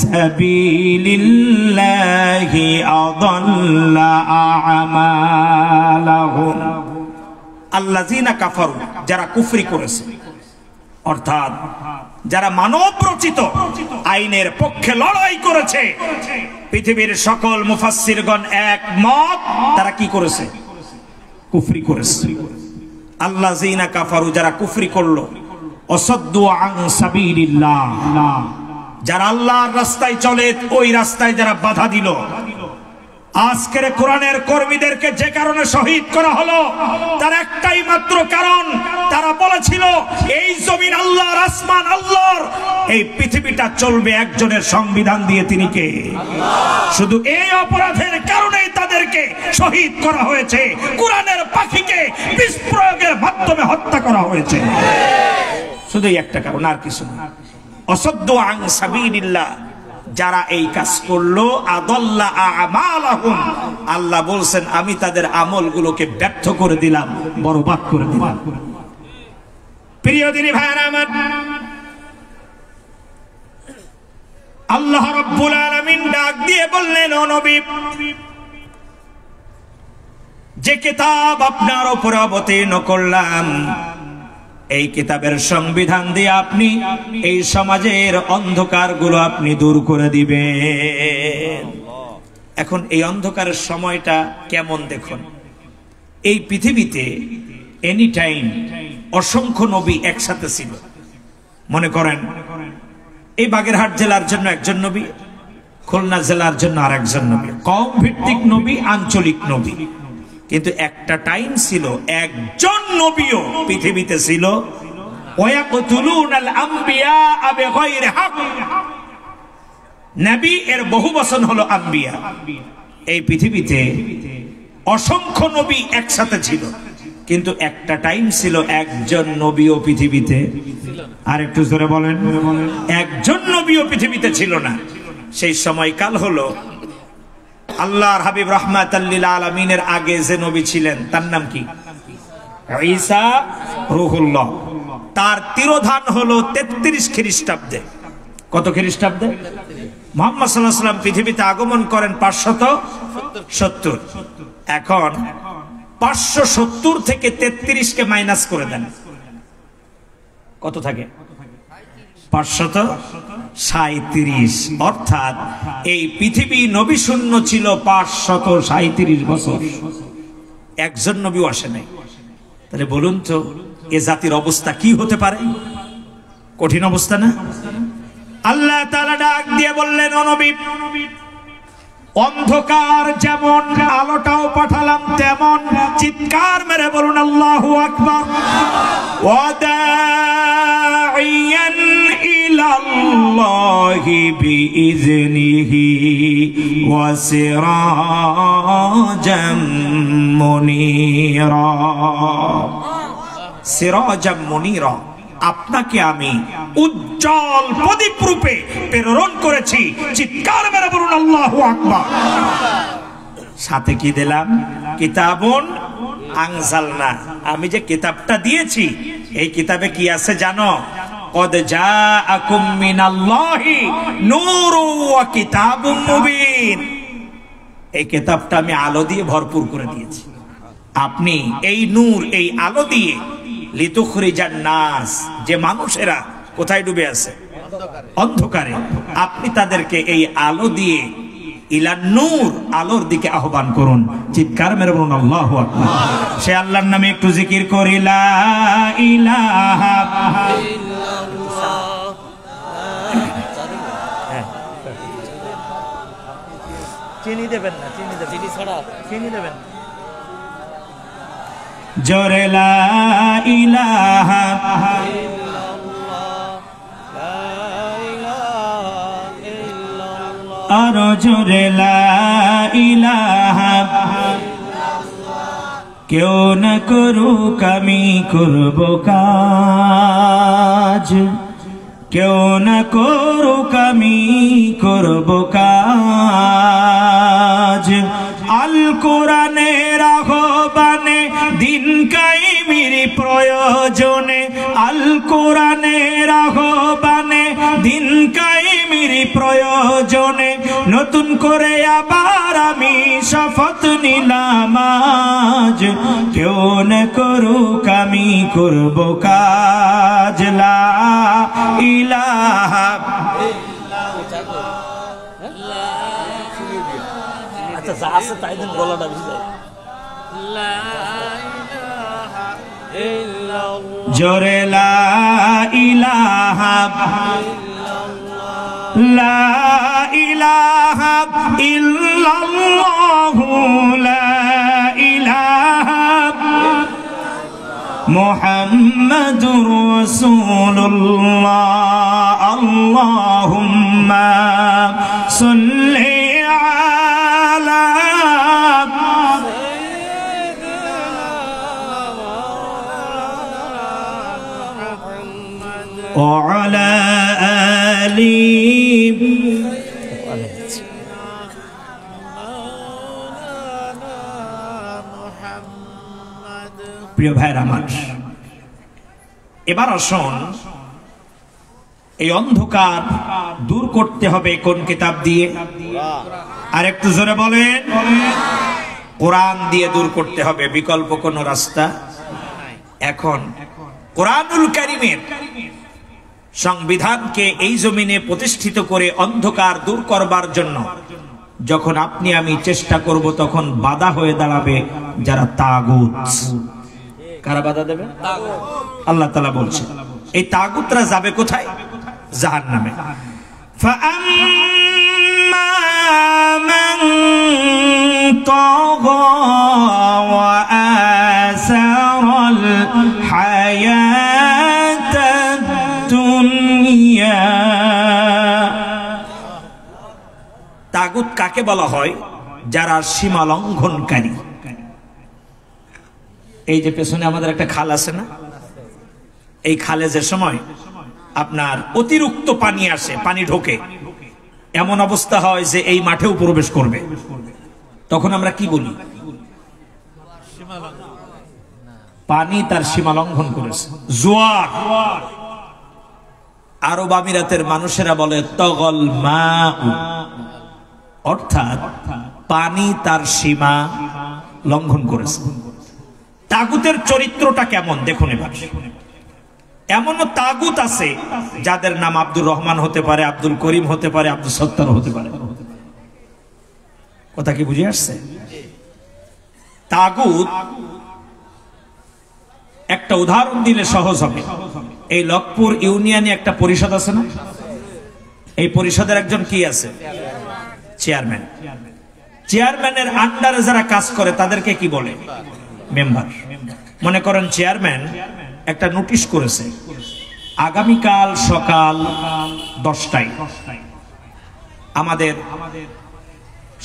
সাবিলিল্লাহি আযাল্লা আমালাহুম। আল্লাযীনা কাফারু, যারা কুফরি করেছে, অর্থাৎ যারা মানব রচিত আইনের পক্ষে লড়াই করেছে। পৃথিবীর সকল মুফাসসিরগণ একমত, তারা কি করেছে? কুফরি করেছে। আল্লাযীনা কাফারু, যারা কুফরি করলো, ওয়াসাদ্দু আন সাবিলিল্লাহ, যারা আল্লাহর রাস্তায় চলে ওই রাস্তায় যারা বাধা দিল। আজকের কোরআনের কর্মীদেরকে যে কারণে শহীদ করা হলো, তার একটাই মাত্র কারণ, তারা বলেছিল এই জমিন আল্লাহর, আসমান আল্লাহর, এই পৃথিবীটা চলবে একজনের সংবিধান দিয়ে, তিনি কে? শুধু এই অপরাধের কারণেই তাদেরকে শহীদ করা হয়েছে। কোরআনের পাখিকে বিষ প্রয়োগের মাধ্যমে হত্যা করা হয়েছে, শুধু একটা কারণ, আর কিছু না। ওয়াসাদ্দু আন সাবিলিল্লাহ, যারা এই কাজ করলো, আদাল্লা আমালাহুম, আল্লাহ বলছেন আমি তাদের আমলগুলোকে ব্যর্থ করে দিলাম, বরবাদ করে দিলাম। প্রিয় দিনী ভাইরা আমার, আল্লাহ রাব্বুল আলামিন ডাক দিয়ে বললেন, ও নবী, যে কিতাব আপনার উপরে অবতীর্ণ করলাম, এই কিতাবের সংবিধান দিয়ে আপনি এই সমাজের অন্ধকারগুলো আপনি দূর করে দিবেন। এখন এই অন্ধকারের সময়টা কেমন দেখুন। এই পৃথিবীতে এনি টাইম অসংখ্য নবী একসাথে ছিল। মনে করেন এই বাগেরহাট জেলার জন্য একজন নবী, খুলনা জেলার জন্য আর একজন নবী, কওম ভিত্তিক নবী, আঞ্চলিক নবী। কিন্তু একটা টাইম ছিল একজন নবীও পৃথিবীতে ছিল। ওয়ায়াকতুলুনাল আমবিয়া বিগাইরি হক, নবী এর বহু বচন হলো আম্বিয়া। এই পৃথিবীতে অসংখ্য নবী একসাথে ছিল, কিন্তু একটা টাইম ছিল একজন নবীও পৃথিবীতে, আর একটু জোরে বলেন, একজন নবীও পৃথিবীতে ছিল না। সেই সময়কাল হলো আল্লাহর হাবিব রাহমাতাল লিল আলামিনের আগে যে নবী ছিলেন তার নাম কি? ঈসা রূহুল্লাহ। তার তিরোধান হলো 33 খ্রিস্টাব্দে। কত খ্রিস্টাব্দে? মুহাম্মদ সাল্লাল্লাহু আলাইহি ওয়াসাল্লাম পৃথিবীতে আগমন করেন 570। এখন 570 থেকে 33 কে মাইনাস করে দেন, কত থাকে? 537। অর্থাৎ এই পৃথিবী নবী শূন্য ছিল 537 বছর, একজন নবীও আসে নাই। তাহলে বলুন তো এ জাতির অবস্থা কি হতে পারে? কঠিন অবস্থা না? আল্লাহ তাআলা ডাক দিয়ে বললেন, ও নবী, অন্ধকার যেমন আলোটাও পাঠালাম তেমন। চিৎকার মেরে বলুন আল্লাহু আকবার। ওয়াদাইয়ান ইলাল্লাহি বিইজনিহি ওয়া সিরাজাম মুনীরা। সিরাজাম মুনীরা, আপনাকে আমি উজ্জ্বল প্রদীপ রূপে প্রেরণ করেছি। চিৎকার মেরে বলুন আল্লাহু আকবার। সাথে কি দিলাম? কিতাবুন আনজালনা, আমি যে কিতাবটা দিয়েছি এই কিতাবে কি আছে জানো? কদ জাআকুম মিনাল্লাহি নূরুন ওয়া কিতাবুম মুবিন। এই কিতাবটা আমি আলো দিয়ে ভরপুর করে দিয়েছি। আপনি এই নূর, এই আলো দিয়ে লিতুখরিজান নাস, যে মানুষেরা কোথায় ডুবে আছে? অন্ধকারে। আপনি তাদেরকে এই আলো দিয়ে ইলান নূর, আলোর দিকে আহ্বান করুন। চিৎকার মেরে বলুন আল্লাহু আকবার। সে আল্লাহর নামে একটু জিকির করি, লা ইলাহা ইল্লাল্লাহ। চিনি দেবেন না, চিনি দেবেন, চিনি ছাড়া চিনি দেবেন। জোরে লা ইলাহা ইল্লাল্লাহ, লা ইলাহা ইল্লাল্লাহ। আর জোরে লা ইলাহা ইল্লাল্লাহ। কেউ না করুক আমি করব কাজ, কেউ না করুক আমি করব কাজ। আল কোরআনের আহ্বানে, দিন কায়েমের প্রয়োজনে। আল কোরআনের আহ্বানে, দিন কায়েমের প্রয়োজনে। নতুন করে আবার আমি শপথ নিলাম আজ, কেউ না করুক আমি করব কাজ। লা ইলাহা ইল্লাল্লাহ। আচ্ছা, যা আছে তাই দিন, গলাটা বেশি যায়। লা ইলাহা ইল্লাল্লাহ। জোরে লা ইলাহা ইল্লাল্লাহ, লা ইলাহা ইল্লাল্লাহ, লা ইলাহা মুহাম্মাদুর রাসূলুল্লাহ। আল্লাহুম্মা সাল্লি আলা ওয়া আলা আলি। প্রিয় ভাইরা আমার, এবার আসুন এই অন্ধকার দূর করতে হবে কোন কিতাব দিয়ে? আর একটু জোরে বলেন। কোরআন দিয়ে দূর করতে হবে, বিকল্প কোন রাস্তা? এখন কোরআনুল কারীমের সংবিধানকে এই জমিনে প্রতিষ্ঠিত করে অন্ধকার দূর করবার জন্য যখন আপনি আমি চেষ্টা করব, তখন বাধা হয়ে দাঁড়াবে যারা তাগুত। কারা বাধা দেবে? আল্লাহ তাআলা বলছে এই তাগুতরা যাবে কোথায়? জাহান্নামে। ফাআম্মা মান তাগা ওয়া আসারাল হায়াতাদ দুনিয়া। তাগুত কাকে বলা হয়? যারা সীমা লঙ্ঘনকারী। এই যে পেছনে আমাদের একটা খাল আছে না, এই খালে যে সময় আপনার অতিরিক্ত পানি আসে, পানি ঢোকে, এমন অবস্থা হয় যে এই মাঠেও প্রবেশ করবে, তখন আমরা কি বলি? পানি তার সীমা লঙ্ঘন করেছে, জোয়ার। আরব আমিরাতের মানুষেরা বলে তগল মাউ, অর্থাৎ পানি তার সীমা লঙ্ঘন করেছে। তাগুতের চরিত্রটা কেমন দেখুন এবার। এমনও তাগুত আছে যাদের নাম আব্দুর রহমান হতে পারে, আব্দুল করিম হতে পারে, আব্দুল সত্তার হতে পারে। কথা কি বুঝে আসছে? তাগুত একটা উদাহরণ দিলে সহজ হবে। এই লক্ষ্মীপুর ইউনিয়নে একটা পরিষদ আছে না, এই পরিষদের একজন কি আছে? চেয়ারম্যান। চেয়ারম্যানের আন্ডারে যারা কাজ করে তাদেরকে কি বলে? মেম্বার। মনে করেন চেয়ারম্যান একটা নোটিশ করেছে, আগামীকাল সকাল 10টায় আমাদের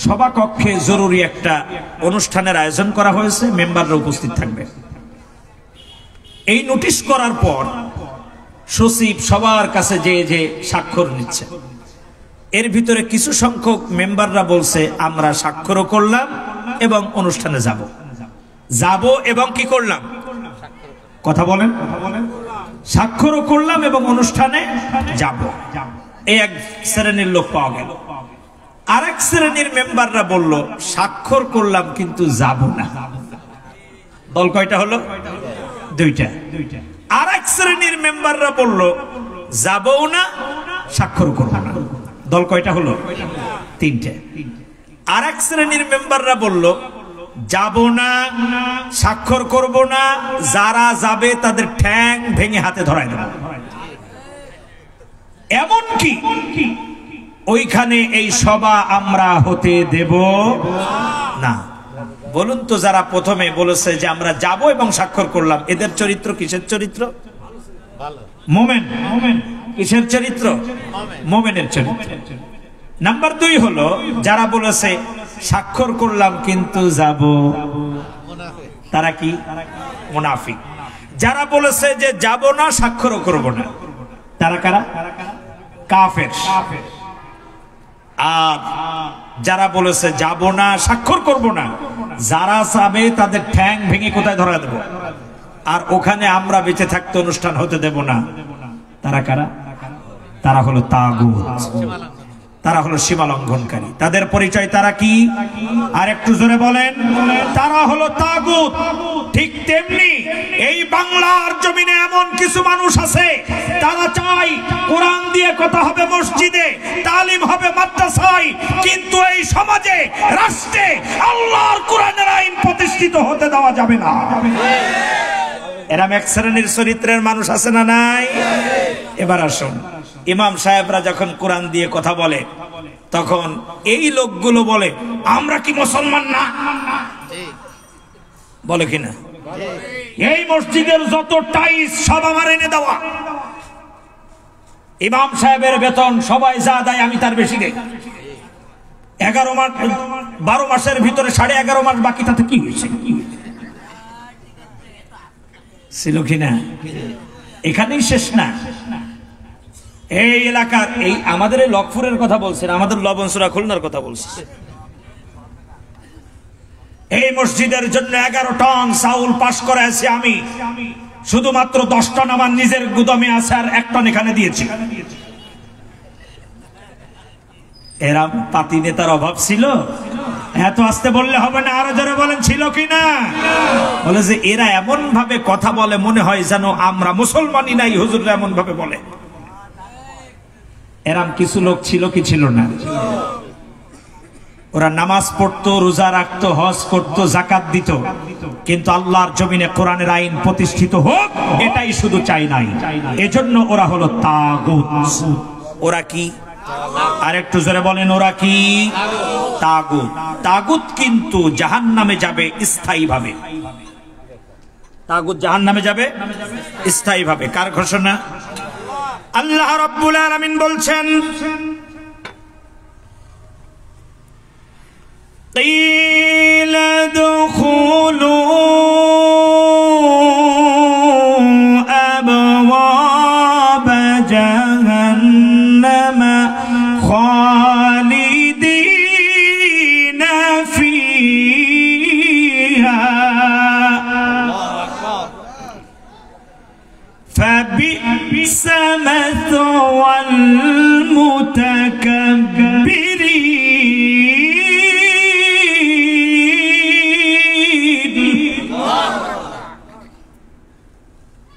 সভাকক্ষে জরুরি একটা অনুষ্ঠানের আয়োজন করা হয়েছে, মেম্বাররা উপস্থিত থাকবে। এই নোটিশ করার পর সচিব সবার কাছে যে স্বাক্ষর নিচ্ছে। এর ভিতরে কিছু সংখ্যক মেম্বাররা বলছে আমরা স্বাক্ষরও করলাম এবং অনুষ্ঠানে যাব এবং কি করলাম? কথা বলেন। স্বাক্ষরও করলাম এবং অনুষ্ঠানে যাব। এই এক শ্রেণীর লোক পাওয়া গেল। আরেক শ্রেণীর মেম্বাররা বলল স্বাক্ষর করলাম কিন্তু যাব না। দল কয়টা হলো? দুইটা। আরেক শ্রেণীর মেম্বাররা বলল যাবও না, স্বাক্ষর করব না। দল কয়টা হলো? তিনটে। আরেক শ্রেণীর মেম্বাররা বলল যাব না, স্বাক্ষর করব না, যারা যাবে তাদের ঠ্যাং ভেঙে হাতে ধরায় দেব। এমনকি ওইখানে এই সভা আমরা হতে দেব না। বলুন তো, যারা প্রথমে বলেছে যে আমরা যাব এবং স্বাক্ষর করলাম, এদের চরিত্র কিসের চরিত্র? মোমেন। কিসের চরিত্র? মোমেনের চরিত্র। নাম্বার 2 হলো যারা বলেছে স্বাক্ষর করলাম কিন্তু যাব, তারা কি? মুনাফিক। যারা বলেছে যে যাব না, স্বাক্ষরও করব না, তারা কারা? কাফের। আর যারা বলেছে যাব না, স্বাক্ষর করব না, যারা যাবে তাদের ঠ্যাং ভেঙে কোথায় ধরা দেব, আর ওখানে আমরা বেঁচে থাকতে অনুষ্ঠান হতে দেব না, তারা কারা? তারা হলো তাগুত, তারা হলো সীমা লঙ্ঘনকারী। তাদের পরিচয় তারা কি? আর একটু জোরে বলেন। তারা হলো তাগুত। ঠিক তেমনি এই বাংলার জমিনে এমন কিছু মানুষ আছে, তারা চায় কোরআন দিয়ে কথা হবে মসজিদে, তালিম হবে মাদ্রাসায়, কিন্তু এই সমাজে রাষ্ট্রে আল্লাহর কোরআনের আইন প্রতিষ্ঠিত হতে দেওয়া যাবে না। এরকম এক শ্রেণীর চরিত্রের মানুষ আছে না নাই? এবার আসুন, ইমাম সাহেবরা যখন কোরআন দিয়ে কথা বলে তখন এই লোকগুলো বলে আমরা কি মুসলমান না? বলে কিনা? এই মসজিদের যত টাইলস সব আমার এনে দেওয়া, ইমাম সাহেবের বেতন সবাই যা দেয় আমি তার বেশি দেই। 11 মাস 12 মাসের ভিতরে 11.5 মাস বাকি, তাতে কি হয়েছে? ছিল কিনা? এখানেই শেষ না। এই এলাকার, এই আমাদের এই লক্ষ্মীপুরের কথা বলছেন, আমাদের লবণসুরা খুলনার কথা বলছে। এই মসজিদের জন্য 11 টন চাউল পাস করাইছি আমি, শুধুমাত্র 10 টন আমার নিজের গুদামে আছে, আর 1 টন এখানে দিয়েছি। এরম পাতি নেতার অভাব ছিল? এত আসতে বললে হবে না, আরো জোরে বলেন ছিল কিনা? বলে যে এরা এমন ভাবে কথা বলে মনে হয় যেন আমরা মুসলমানই নাই, হুজুররা এমন ভাবে বলে। এরম কিছু লোক ছিল কি ছিল না? ওরা নামাজ পড়তো, রোজা রাখতো, হজ করতো, যাকাত দিত, কিন্তু আল্লাহর জমিনে কোরআনের আইন প্রতিষ্ঠিত হোক এটাই শুধু চাই নাই। এজন্য ওরা হলো তাগুত। ওরা কি? আর একটু জোরে বলেন, ওরা কি? তাগুত। তাগুত কিন্তু জাহান্নামে যাবে স্থায়ীভাবে। তাগুত জাহান্নামে যাবে স্থায়ীভাবে। কার ঘোষণা? আল্লাহ রাব্বুল আলামিন বলছেন, قيل ادخلوا أبواب جهنم خالدين فيها فبئس مثوى المتكبرين।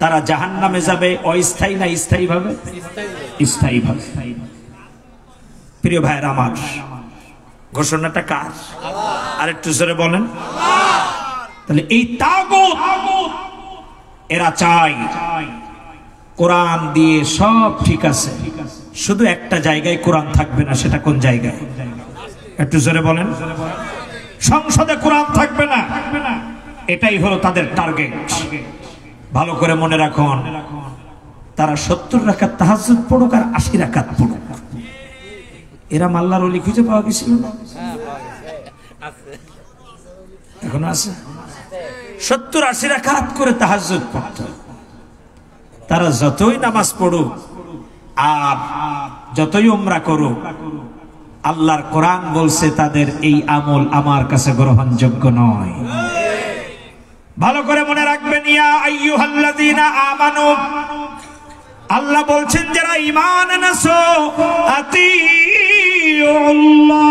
তারা জাহান্নামে যাবে অস্থায়ী না স্থায়ীভাবে? স্থায়ীভাবে। প্রিয় ভাইয়ের আমার, ঘোষণাটা কার? আর একটু জোরে বলেন। তাহলে এই তাগুত এরা চাই কোরআন দিয়ে সব ঠিক আছে, শুধু একটা জায়গায় কোরআন থাকবে না। সেটা কোন জায়গায়? একটু জোরে বলেন। সংসদে কোরআন থাকবে না, এটাই হলো তাদের টার্গেট। ভালো করে মনে রাখুন, তারা 70 রাকাত তাহাজ্জুদ পড়ুক আর 80 রাকাত পড়ুক, এরা আল্লাহর ওলি খুঁজে পাওয়া গেছিল না? এখনো আছে। 70-80 রাকাত করে তাহাজ্জুদ পড়ত। তারা যতই নামাজ পড়ুক আর যতই উমরা করুক, আল্লাহর কোরআন বলছে তাদের এই আমল আমার কাছে গ্রহণযোগ্য নয়। ভালো করে মনে রাখবেন, ইয়া আইয়ুহাল্লাযীনা আমানু, আল্লাহ বলছেন যারা ঈমান এনেছো, আতিউল্লাহ,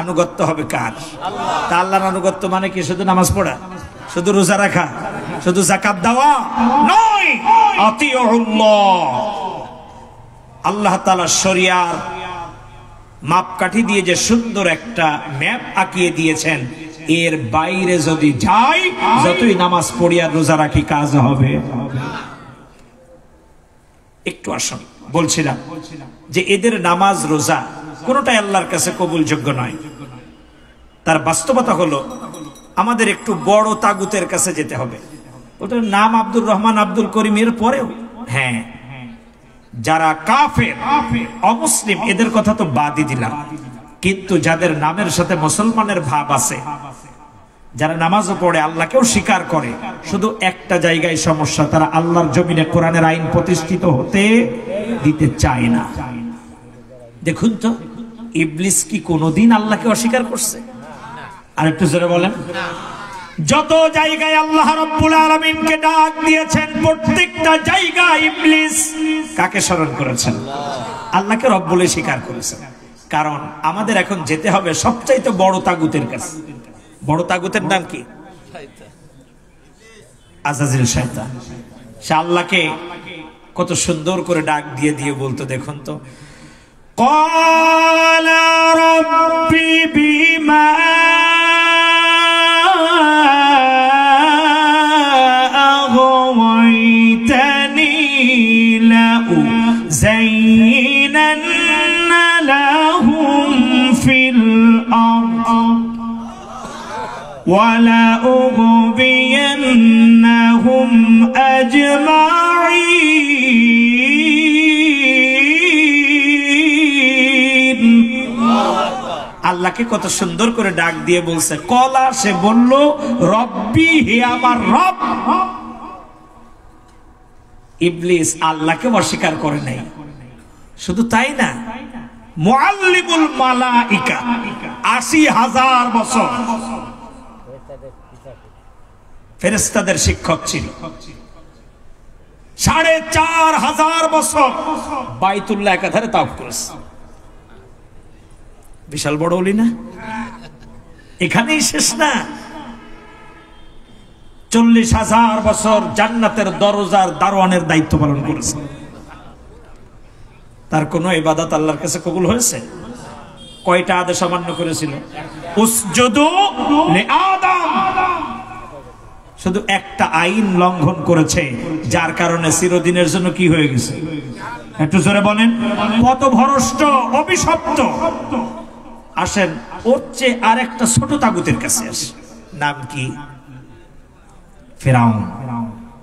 আনুগত্য হবে কার? তা আল্লাহর আনুগত্য মানে কি? শুধু নামাজ পড়া, শুধু রোজা রাখা, শুধু যাকাত দেওয়া নয়। আতিউল্লাহ, আল্লাহ তাআলা শরিয়ার মাপকাঠি দিয়ে যে সুন্দর একটা ম্যাপ আঁকিয়ে দিয়েছেন, এর বাইরে যদি যাই, যতই নামাজ পড়ি আর রোজা রাখি, কাজ হবে। একটু আসুন, বলছিলাম যে এদের নামাজ রোজা কোনোটাই আল্লাহর কাছে কবুলযোগ্য নয়। তার বাস্তবতা হলো আমাদের একটু বড় তাগুতের কাছে যেতে হবে। ওটার নাম আব্দুর রহমান, আব্দুল করিমের পরেও, হ্যাঁ, যারা কাফের অমুসলিম এদের কথা তো বাদই দিলাম, কিন্তু যাদের নামের সাথে মুসলমানের ভাব আছে, যারা নামাজও পড়ে, আল্লাহকেও স্বীকার করে, শুধু একটা জায়গায় সমস্যা, তারা আল্লাহর জমিনে কোরআনের আইন প্রতিষ্ঠিত হতে দিতে চায় না। দেখুন তো, ইবলিস কি কোনোদিন আল্লাহকে অস্বীকার করছে? আর একটু জোরে বলেন। যত জায়গায় আল্লাহ রাব্বুল আলামিনকে ডাক দিয়েছেন, প্রত্যেকটা জায়গায় ইবলিস কাকে স্মরণ করেছেন? আল্লাহকে রব বলে স্বীকার করেছেন। কারণ আমাদের এখন যেতে হবে সবচাইতে বড় তাগুতের কাছে। বড় তাগুতের নাম কি? আজাজিল শয়তান। সে আল্লাহকে কত সুন্দর করে ডাক দিয়ে দিয়ে বলতো, দেখুন তো, ক্বালা রাব্বি বিমা আগাওয়াইতানি লাউযায়িনান্না লাহুম ফিল আরদ وَلَأُغْوِيَنَّهُمْ أَجْمَعِينَ। আল্লাহকে কত সুন্দর করে ডাক দিয়ে বলছে। কলা, সে বলল, রব্বি, হে আমার রব। ইবলিস আল্লাহকে অস্বীকার করে নাই। শুধু তাই না, মুআল্লিমুল মালাইকা ৮০,০০০ বছর ফেরেশতাদের শিক্ষক ছিল। ৪৫০০ বছর বাইতুল্লাহ একাধারে তাওয়াফ করেছে। বিশাল বড় ওলি না? এখানেই শেষ না, ৪০,০০০ বছর জান্নাতের দরজার দারোয়ানের দায়িত্ব পালন করেছে। তার কোন ইবাদত আল্লাহর কাছে কবুল হয়েছে? কয়টা আদেশ অমান্য করেছিল? উসজুদু লিআদম। শুধু একটা আইন লঙ্ঘন করেছে, যার কারণে চিরদিনের জন্য কি হয়ে গেছে? একটু জোরে বলেন। পথভ্রষ্ট, অভিশপ্ত। আসেন ওর চেয়ে আরেকটা ছোট তাগুতের কাছে আসে, নাম কি? ফিরাউন।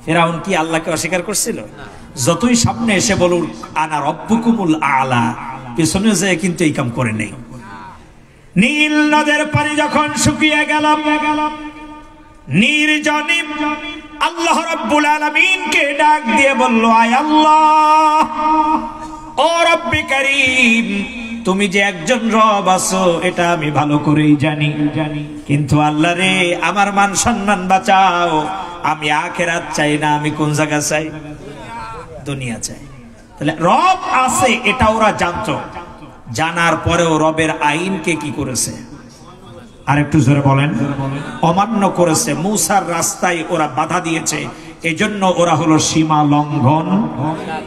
ফিরাউন কি আল্লাহকে অস্বীকার করছিল? যতই সামনে এসে বলুন আনা রব্বুকুমুল আলা, পেছনে যেয়ে কিন্তু এই কাম করে নেই। নীল নদের পানি যখন শুকিয়ে গেল, নির্জনে আল্লাহ রাব্বুল আলামিনকে ডাক দিয়ে বলল, আয় আল্লাহ, ও রব্বে কারীম, তুমি যে একজন রব আছো এটা আমি ভালো করেই জানি, কিন্তু আল্লাহ রে, আমার মান সম্মান বাঁচাও। আমি আখিরাত চাই না, আমি কোন জায়গা চাই? দুনিয়া চাই। তাহলে রব আছে এটা ওরা জানতো, জানার পরেও রবের আইনকে কি করেছে? আর একটু জোরে বলেন। অমান্য করেছে। মূসার রাস্তায় ওরা বাধা দিয়েছে, এজন্য ওরা হলো সীমা লঙ্ঘন।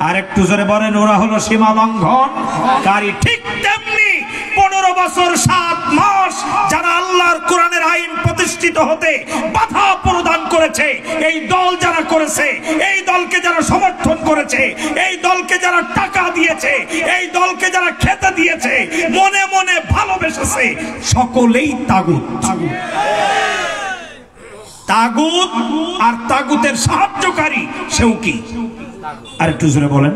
আর একটু জোরে বলেন, ওরা হলো সীমা লঙ্ঘনকারী। ঠিক তেমনি 15 বছর 7 মাস যারা আল্লাহর কোরআনের আইন প্রতিষ্ঠিত হতে বাধা প্রদান করেছে, এই দল যারা করেছে, এই দলকে যারা সমর্থন করেছে, এই দলকে যারা টাকা দিয়েছে, এই দলকে যারা খেতে দিয়েছে, মনে মনে ভালোবেসেছে, সকলেই তাগুত। তাগুত আর তাগুতের সাহায্যকারী সেও কি? আর একটু জোরে বলেন।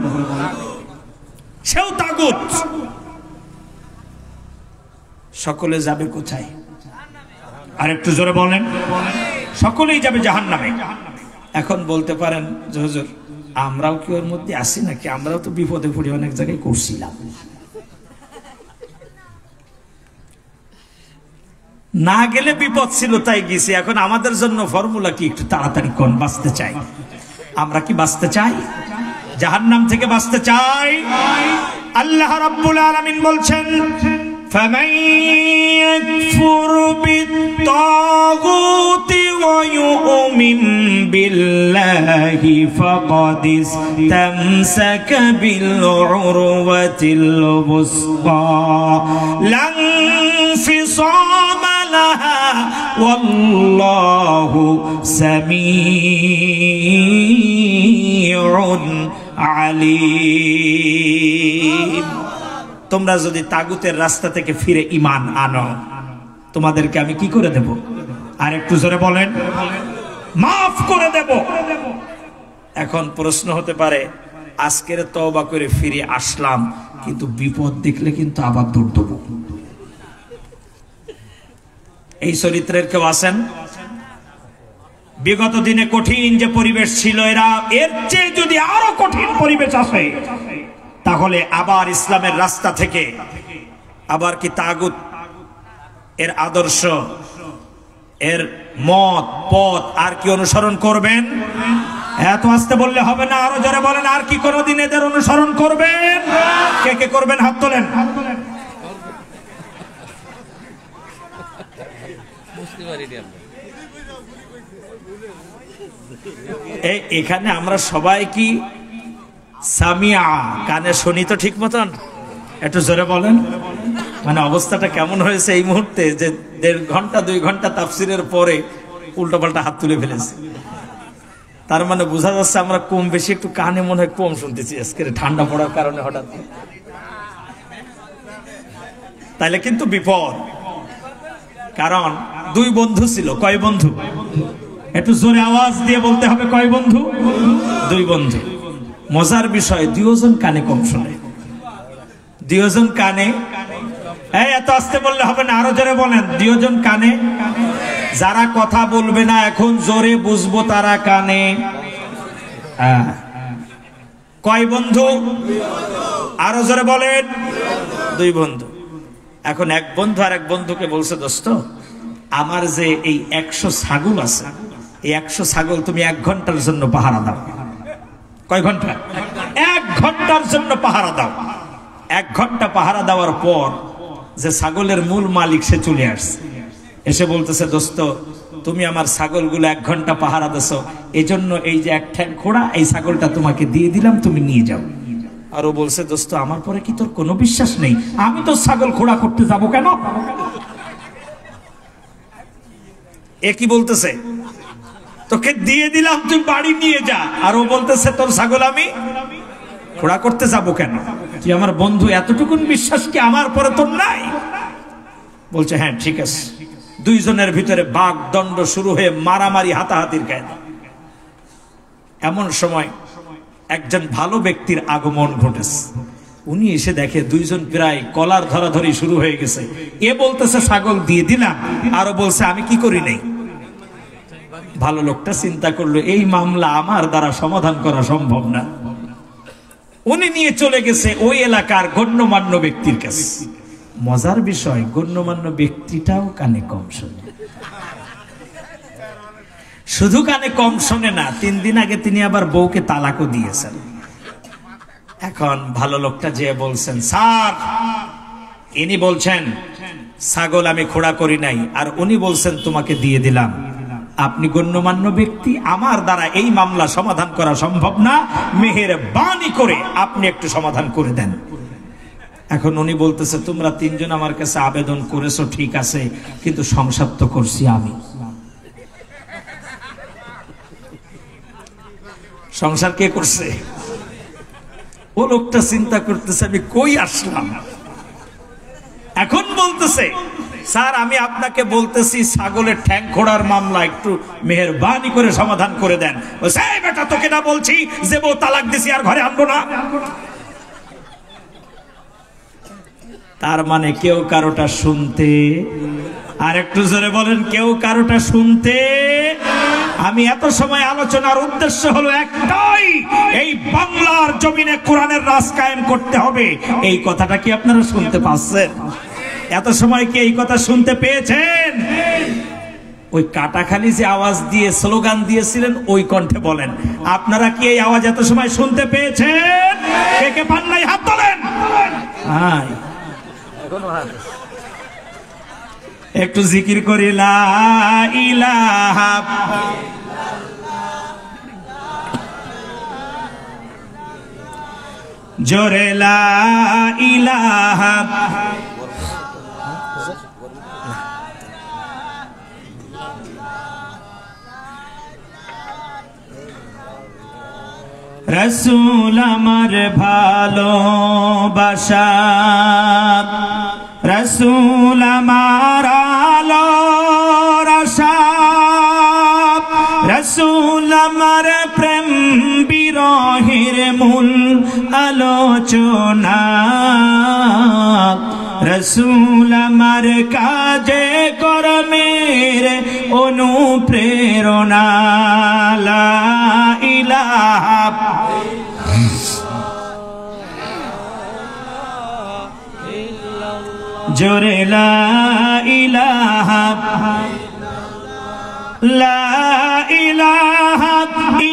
সেও তাগুত। সকলে যাবে কোথায়? আর একটু জোরে বলেন। সকলেই যাবে জাহান্নামে। এখন বলতে পারেন যে হুজুর, আমরাও কি ওর মধ্যে আসি নাকি? আমরাও তো বিপদে পড়ে অনেক জায়গায় করছিলাম। না গেলে বিপদ ছিল তাই গেছি। এখন আমাদের জন্য ফর্মুলা কি? একটু তাড়াতাড়ি কোন বাঁচতে চাই। আমরা কি বাঁচতে চাই? জাহান্নাম থেকে বাঁচতে চাই? আল্লাহ রাব্বুল আলামিন বলছেন, فمن يكفر بالطاغوت ويؤمن بالله فقد استمسك بالعروة الوثقى لا انفصام لها والله سميع عليم। তোমরা যদি তাগুতের রাস্তা থেকে ফিরে ঈমান আনো, তোমাদেরকে আমি কি করে দেব? আর একটু জোরে বলেন। মাফ করে দেব। এখন প্রশ্ন হতে পারে, আজকের তওবা করে ফিরে আসলাম, কিন্তু বিপদ দেখলে কিন্তু আবার দৌড় দেব। এই চরিত্রের কেউ আছেন? বিগত দিনে কঠিন যে পরিবেশ ছিল, এর চেয়ে যদি আরো কঠিন পরিবেশ আসে, তাহলে আবার ইসলামের রাস্তা থেকে আবার কি তাগুত এর আদর্শ, এর মত পথ আর কি অনুসরণ করবেন? এত আস্তে বললে হবে না, আরো জোরে বলেন। আর কি কোনদিন এদের অনুসরণ করবেন? কে কে করবেন হাত তোলেন। এখানে আমরা সবাই কি সামিয়া, কানে শুনি তো ঠিক মতন? একটু জোরে বলেন। মানে অবস্থাটা কেমন হয়েছে এই মুহূর্তে যে 1.5 ঘন্টা 2 ঘন্টা তাফসিরের পরে উল্টো পাল্টা হাত তুলে ফেলেছে। তার মানে বোঝা যাচ্ছে আমরা কম বেশি একটু কানে মনে হয় কম শুনতেছি আজকে, ঠান্ডা পড়ার কারণে হঠাৎ। তাইলে কিন্তু বিপদ। কারণ 2 বন্ধু ছিল। কয় বন্ধু? একটু জোরে আওয়াজ দিয়ে বলতে হবে। কয় বন্ধু? 2 বন্ধু। মজার বিষয়, 2 জন কানে কম শোনে। 2 জন কানে, এত আস্তে বললে হবে না, আরো জোরে বলেন। 2 জন কানে। যারা কথা বলবে না এখন জোরে বুঝবো তারা কানে। কয় বন্ধু? আরো জোরে বলেন। 2 বন্ধু। এখন এক বন্ধু আর এক বন্ধুকে বলছে, দোস্ত, আমার যে এই 100 ছাগল আছে, এই 100 ছাগল তুমি 1 ঘন্টার জন্য পাহারা দাও। কয় ঘন্টা? 1 ঘন্টার জন্য পাহারা দাও। 1 ঘন্টা পাহারা দেওয়ার পর যে ছাগলের মূল মালিক সে চলে আসছে, এসে বলতেছে, দোস্ত, তুমি আমার ছাগলগুলো 1 ঘন্টা পাহারা দেছো, এই জন্য এই যে 1 ঠ্যাং খোড়া, এই ছাগলটা তোমাকে দিয়ে দিলাম, তুমি নিয়ে যাও। আর ও বলছে, দোস্ত আমার পরে কি তোর কোনো বিশ্বাস নেই? আমি তো ছাগল খোঁড়া করতে যাব কেন? এ কি বলতেছে, তোকে দিয়ে দিলাম তুই বাড়ি নিয়ে যা, আর ও বলতেছে তোর ছাগল আমি খোঁড়া করতে যাব কেন? তুই আমার বন্ধু, এতটুকুন বিশ্বাস কি আমার পরে তোর নাই? বলছে হ্যাঁ ঠিক আছে। দুইজনের ভিতরে বাক দণ্ড শুরু হয়ে মারামারি, হাতাহাতির কায়দা। এমন সময় একজন ভালো ব্যক্তির আগমন ঘটেছে। উনি এসে দেখে দুইজন প্রায় কলার ধরাধরি শুরু হয়ে গেছে। এ বলতেছে ছাগল দিয়ে দিলাম, আরো বলছে আমি কি করি নাই। ভালো লোকটা চিন্তা করলো এই মামলা আমার দ্বারা সমাধান করা সম্ভব না। উনি নিয়ে চলে গেছে ওই এলাকার গণ্যমান্য ব্যক্তির কাছে। মজার বিষয়, গণ্যমান্য ব্যক্তিটাও কানে কম শোনে। শুধু কানে কম শোনে না, 3 দিন আগে তিনি আবার বউকে তালাকও দিয়েছেন। এখন ভালো লোকটা যে বলছেন, স্যার ইনি বলছেন ছাগল আমি খোঁড়া করি নাই, আর উনি বলছেন তোমাকে দিয়ে দিলাম। আপনি গণ্যমান্য ব্যক্তি, আমার দ্বারা এই মামলা সমাধান করা সম্ভব না, মেহেরবানি করে আপনি একটু সমাধান করে দেন। এখন উনি বলতেছে, তোমরা 3 জন আমার কাছে আবেদন করেছো ঠিক আছে, কিন্তু সংসার তো করছি আমি। সংসার কে করছে? ও লোকটা চিন্তা করতেছে আমি কই আসলাম। এখন বলতেছে, স্যার আমি আপনাকে বলতেছি ছাগলের ঠ্যাং খোঁড়ার মামলা একটু মেহেরবানি করে সমাধান করে দেন। এই বেটা তোকে না বলছি যে বউ তালাক দিছি আর ঘরে আনবো না? তার মানে কেউ কারোটা শুনতে, আর একটু জোরে বলেন, কেউ কারোটা শুনতে। আমি এত সময় আলোচনার উদ্দেশ্য হলো একটাই, এই বাংলার জমিনে কোরআনের রাজ কায়েম করতে হবে। এই কথাটা কি আপনারা শুনতে পাচ্ছেন? এত সময় কি এই কথা শুনতে পেয়েছেন? ওই কাটাখালি যে আওয়াজ দিয়ে স্লোগান দিয়েছিলেন ওই কণ্ঠে বলেন, আপনারা কি এই আওয়াজ এত সময় শুনতে পেয়েছেন? কে কে পান নাই হাত তোলেন। একটু জিকির করি, লা ইলাহা জোরে লা ইলাহা রসুল আমার ভালোবাসা, রসুল আমার আলোর আশা, রসুল আমার প্রেম বিরহের মূল আলোচনা, রসুল আমার কাজে কর্মের অনুপ্রেরণা। লা ইলাহা জোরে লা ইলাহা, লা ইলাহা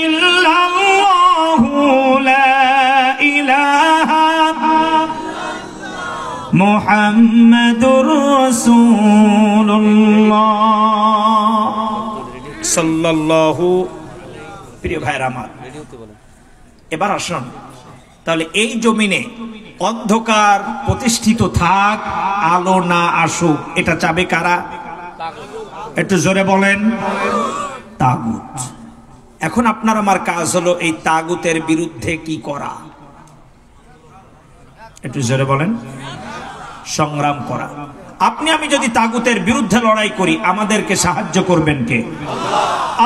ইল্লাল্লাহু, লা ইলাহা মুহাম্মাদুর রাসূলুল্লাহ সাল্লাল্লাহু। প্রিয় ভাইরা আমার, এবার আসুন তাহলে এই জমিনে অন্ধকার প্রতিষ্ঠিত থাক, আলো না আসুক, এটা চাবে কারা? একটু জোরে বলেন, তাগুত। এখন আপনার আমার কাজ হলো এই তাগুতের বিরুদ্ধে কি করা? একটু জোরে বলেন, সংগ্রাম করা। আপনি আমি যদি তাগুতের বিরুদ্ধে লড়াই করি, আমাদেরকে সাহায্য করবেন কে?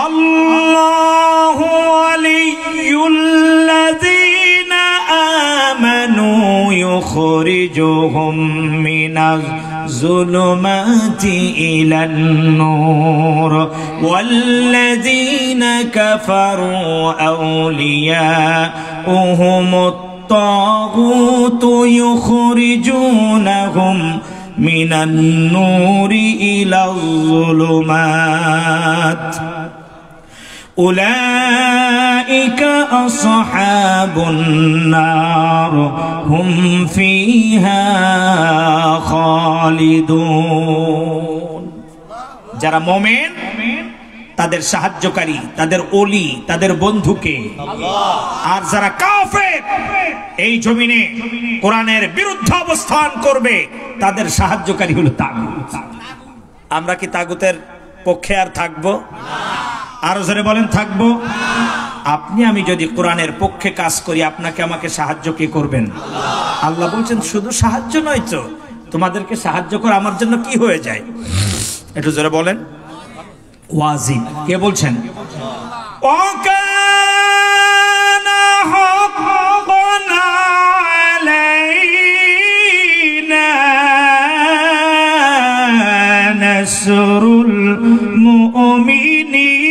আল্লাহু ওয়ালিয়ুল্লাযীনা আমানু ইউখরিজুহুম মিনাজ যুলুমাতি ইলান নূর ওয়াল্লাযীনা কাফারু আউলিয়াউহুমুত তাগুতু ইউখরিজুনাহুম মিনান নূরি ইলাল যুলুমাত উলাইকা আসহাবুন নার হুম ফিহা খালিদুন। যারা মুমিন তাদের সাহায্যকারী, তাদের ওলি, তাদের বন্ধুকে। আর যারা কাফের, এই জমিনে কোরআনের বিরুদ্ধে অবস্থান করবে, তাদের সাহায্যকারী হলো তাগুত। আমরা কি তাগুতের পক্ষে আর থাকবো? আরো জোরে বলেন থাকবো? আপনি আমি যদি কোরআনের পক্ষে কাজ করি, আপনাকে আমাকে সাহায্য কে করবেন? আল্লাহ বলছেন শুধু সাহায্য নয় তো, তোমাদেরকে সাহায্য করা আমার জন্য কি হয়ে যায়? একটু জোরে বলেন। ওয়াজিব। কে বলছেন? ওয়াকানা হাক্কান আলাইনা নাসরুল মুমিনিন।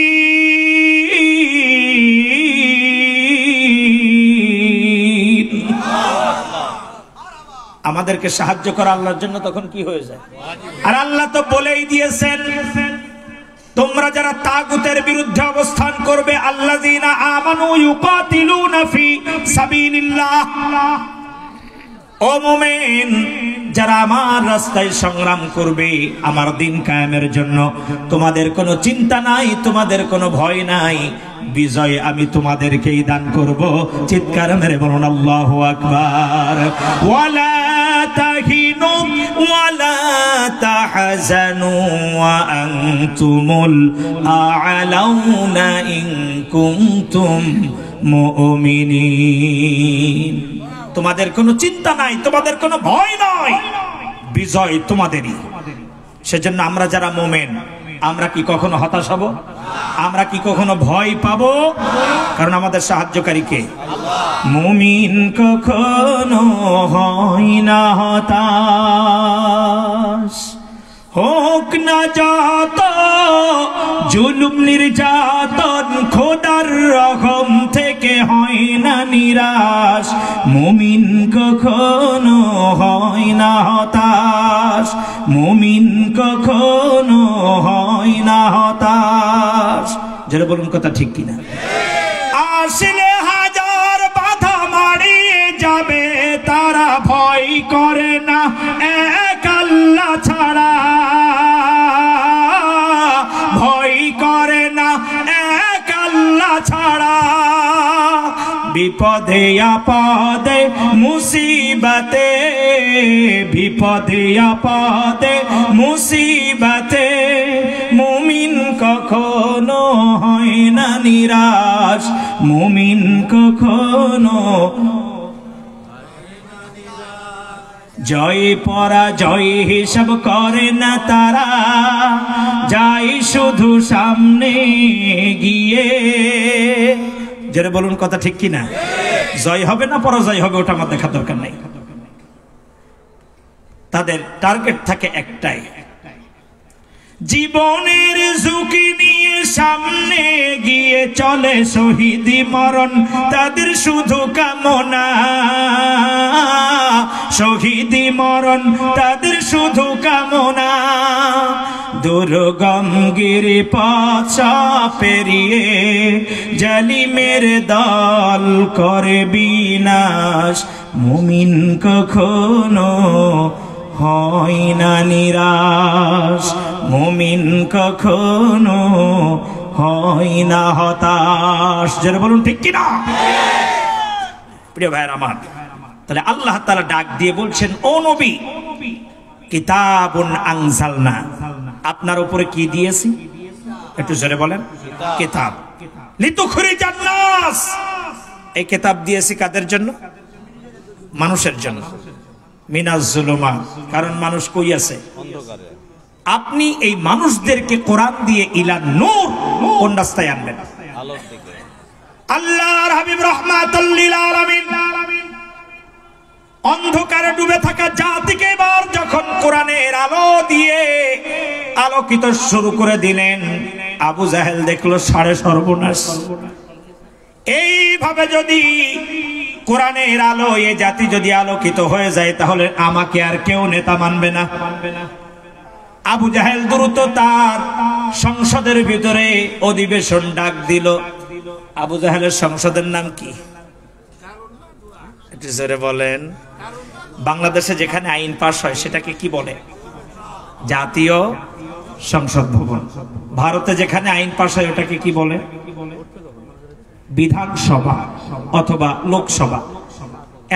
আমাদেরকে সাহায্য করা আল্লাহর জন্য তখন কি হয়ে যায়? আর আল্লাহ তো বলেই দিয়েছেন, তোমরা যারা তাগুতের বিরুদ্ধে অবস্থান করবে, আল্লাযীনা আমানু ইউকাতিলুনা ফি সাবিলিল্লাহ, ও মুমিন যারা আমার রাস্তায় সংগ্রাম করবে আমার দিন কায়েমের জন্য, তোমাদের কোনো চিন্তা নাই, তোমাদের কোনো ভয় নাই, বিজয় আমি তোমাদেরকেই দান করব। চিৎকার মেরে বলুন আল্লাহু আকবার। ওয়ালা তাহিনু ওয়ালা তাহজানু ওয়া আনতুমুল আ'লাউনা ইন কুনতুম মুমিনিন। তোমাদের কোনো চিন্তা নাই, তোমাদের কোনো ভয় নাই, বিজয় তোমাদেরই। সেজন্য আমরা যারা মুমিন, আমরা কি কখনো হতাশ হব? আমরা কি কখনো ভয় পাবো? কারণ আমাদের সাহায্যকারী কে? মুমিন কখনো হয় না হতাশ, হোক না যত জুলুম নির্যাতন, খোদার রহম থেকে হয় না নিরাশ। মুমিন কখনো হয় না হতাশ, মুমিন কখনো হয় না হতাশ। যারা বলুন কথা ঠিক কিনা? আসলে হাজার বাধা মারিয়ে যাবে, তারা ভয় করে না এক আল্লাহ ছাড়া, ভয় করে না এক আল্লাহ ছাড়া। বিপদে আপদে মুসিবতে, বিপদে আপদে মুসিবতে, মুমিন কখনো হয় না নিরাশ, মুমিন কখনো। জয় পরাজয় হিসাব করে না তারা, যাই শুধু সামনে গিয়ে। যারা বলুন কথা ঠিক কিনা? জয় হবে না পরাজয় হবে ওটা আমার দেখার দরকার নেই। তাদের টার্গেট থাকে একটাই, জীবনের ঝুঁকি নিয়ে সামনে গিয়ে চলে শহীদি মরণ, তাদের শুধু কামনা শহীদি মরণ, তাদের শুধু কামনা। দুর্গম গিরি পথ পেরিয়ে জালিমের দল করে বিনাশ, মুমিন কখনো হয় না নিরাশ, মুমিন কখনো হয় না হতাশ। যারা বলুন ঠিক কিনা? প্রিয় ভাইরা আমার, তাহলে আল্লাহ তাআলা ডাক দিয়ে বলছেন, ও নবী, কিতাবুন আনজালনা, আপনার উপরে কি দিয়েছি? একটু জোরে বলেন। কিতাব। লিতুখরিজান নাস, এই কিতাব দিয়েছি কাদের জন্য? মানুষের জন্য। মিনাজ জুলুমাত, কারণ মানুষ কই আছে? অন্ধকারে। আপনি এই মানুষদেরকে কোরআন দিয়ে ইলা নূর, কোন রাস্তায় আনবেন? আলোর দিকে। আল্লাহর হাবিব রাহমাতুল লিল আলামিন অন্ধকারে ডুবে থাকা জাতিকে এবার যখন কোরআনের আলো দিয়ে আলোকিত শুরু করে দিলেন, আবু জাহেল দেখলো সাড়ে সর্বনাশ। এইভাবে যদি কোরআনের আলো এ জাতি যদি আলোকিত হয়ে যায়, তাহলে আমাকে আর কেউ নেতা মানবে না। আবু জাহেল দ্রুত তার সংসদের ভিতরে অধিবেশন ডাক দিল। আবু জাহেলের সংসদের নাম কি? একটু জোরে বলেন। বাংলাদেশে যেখানে আইন পাস হয় সেটাকে কি বলে? জাতীয় সংসদ ভবন। ভারতে যেখানে আইন পাস হয় ওটাকে কি বলে? বিধানসভা অথবা লোকসভা।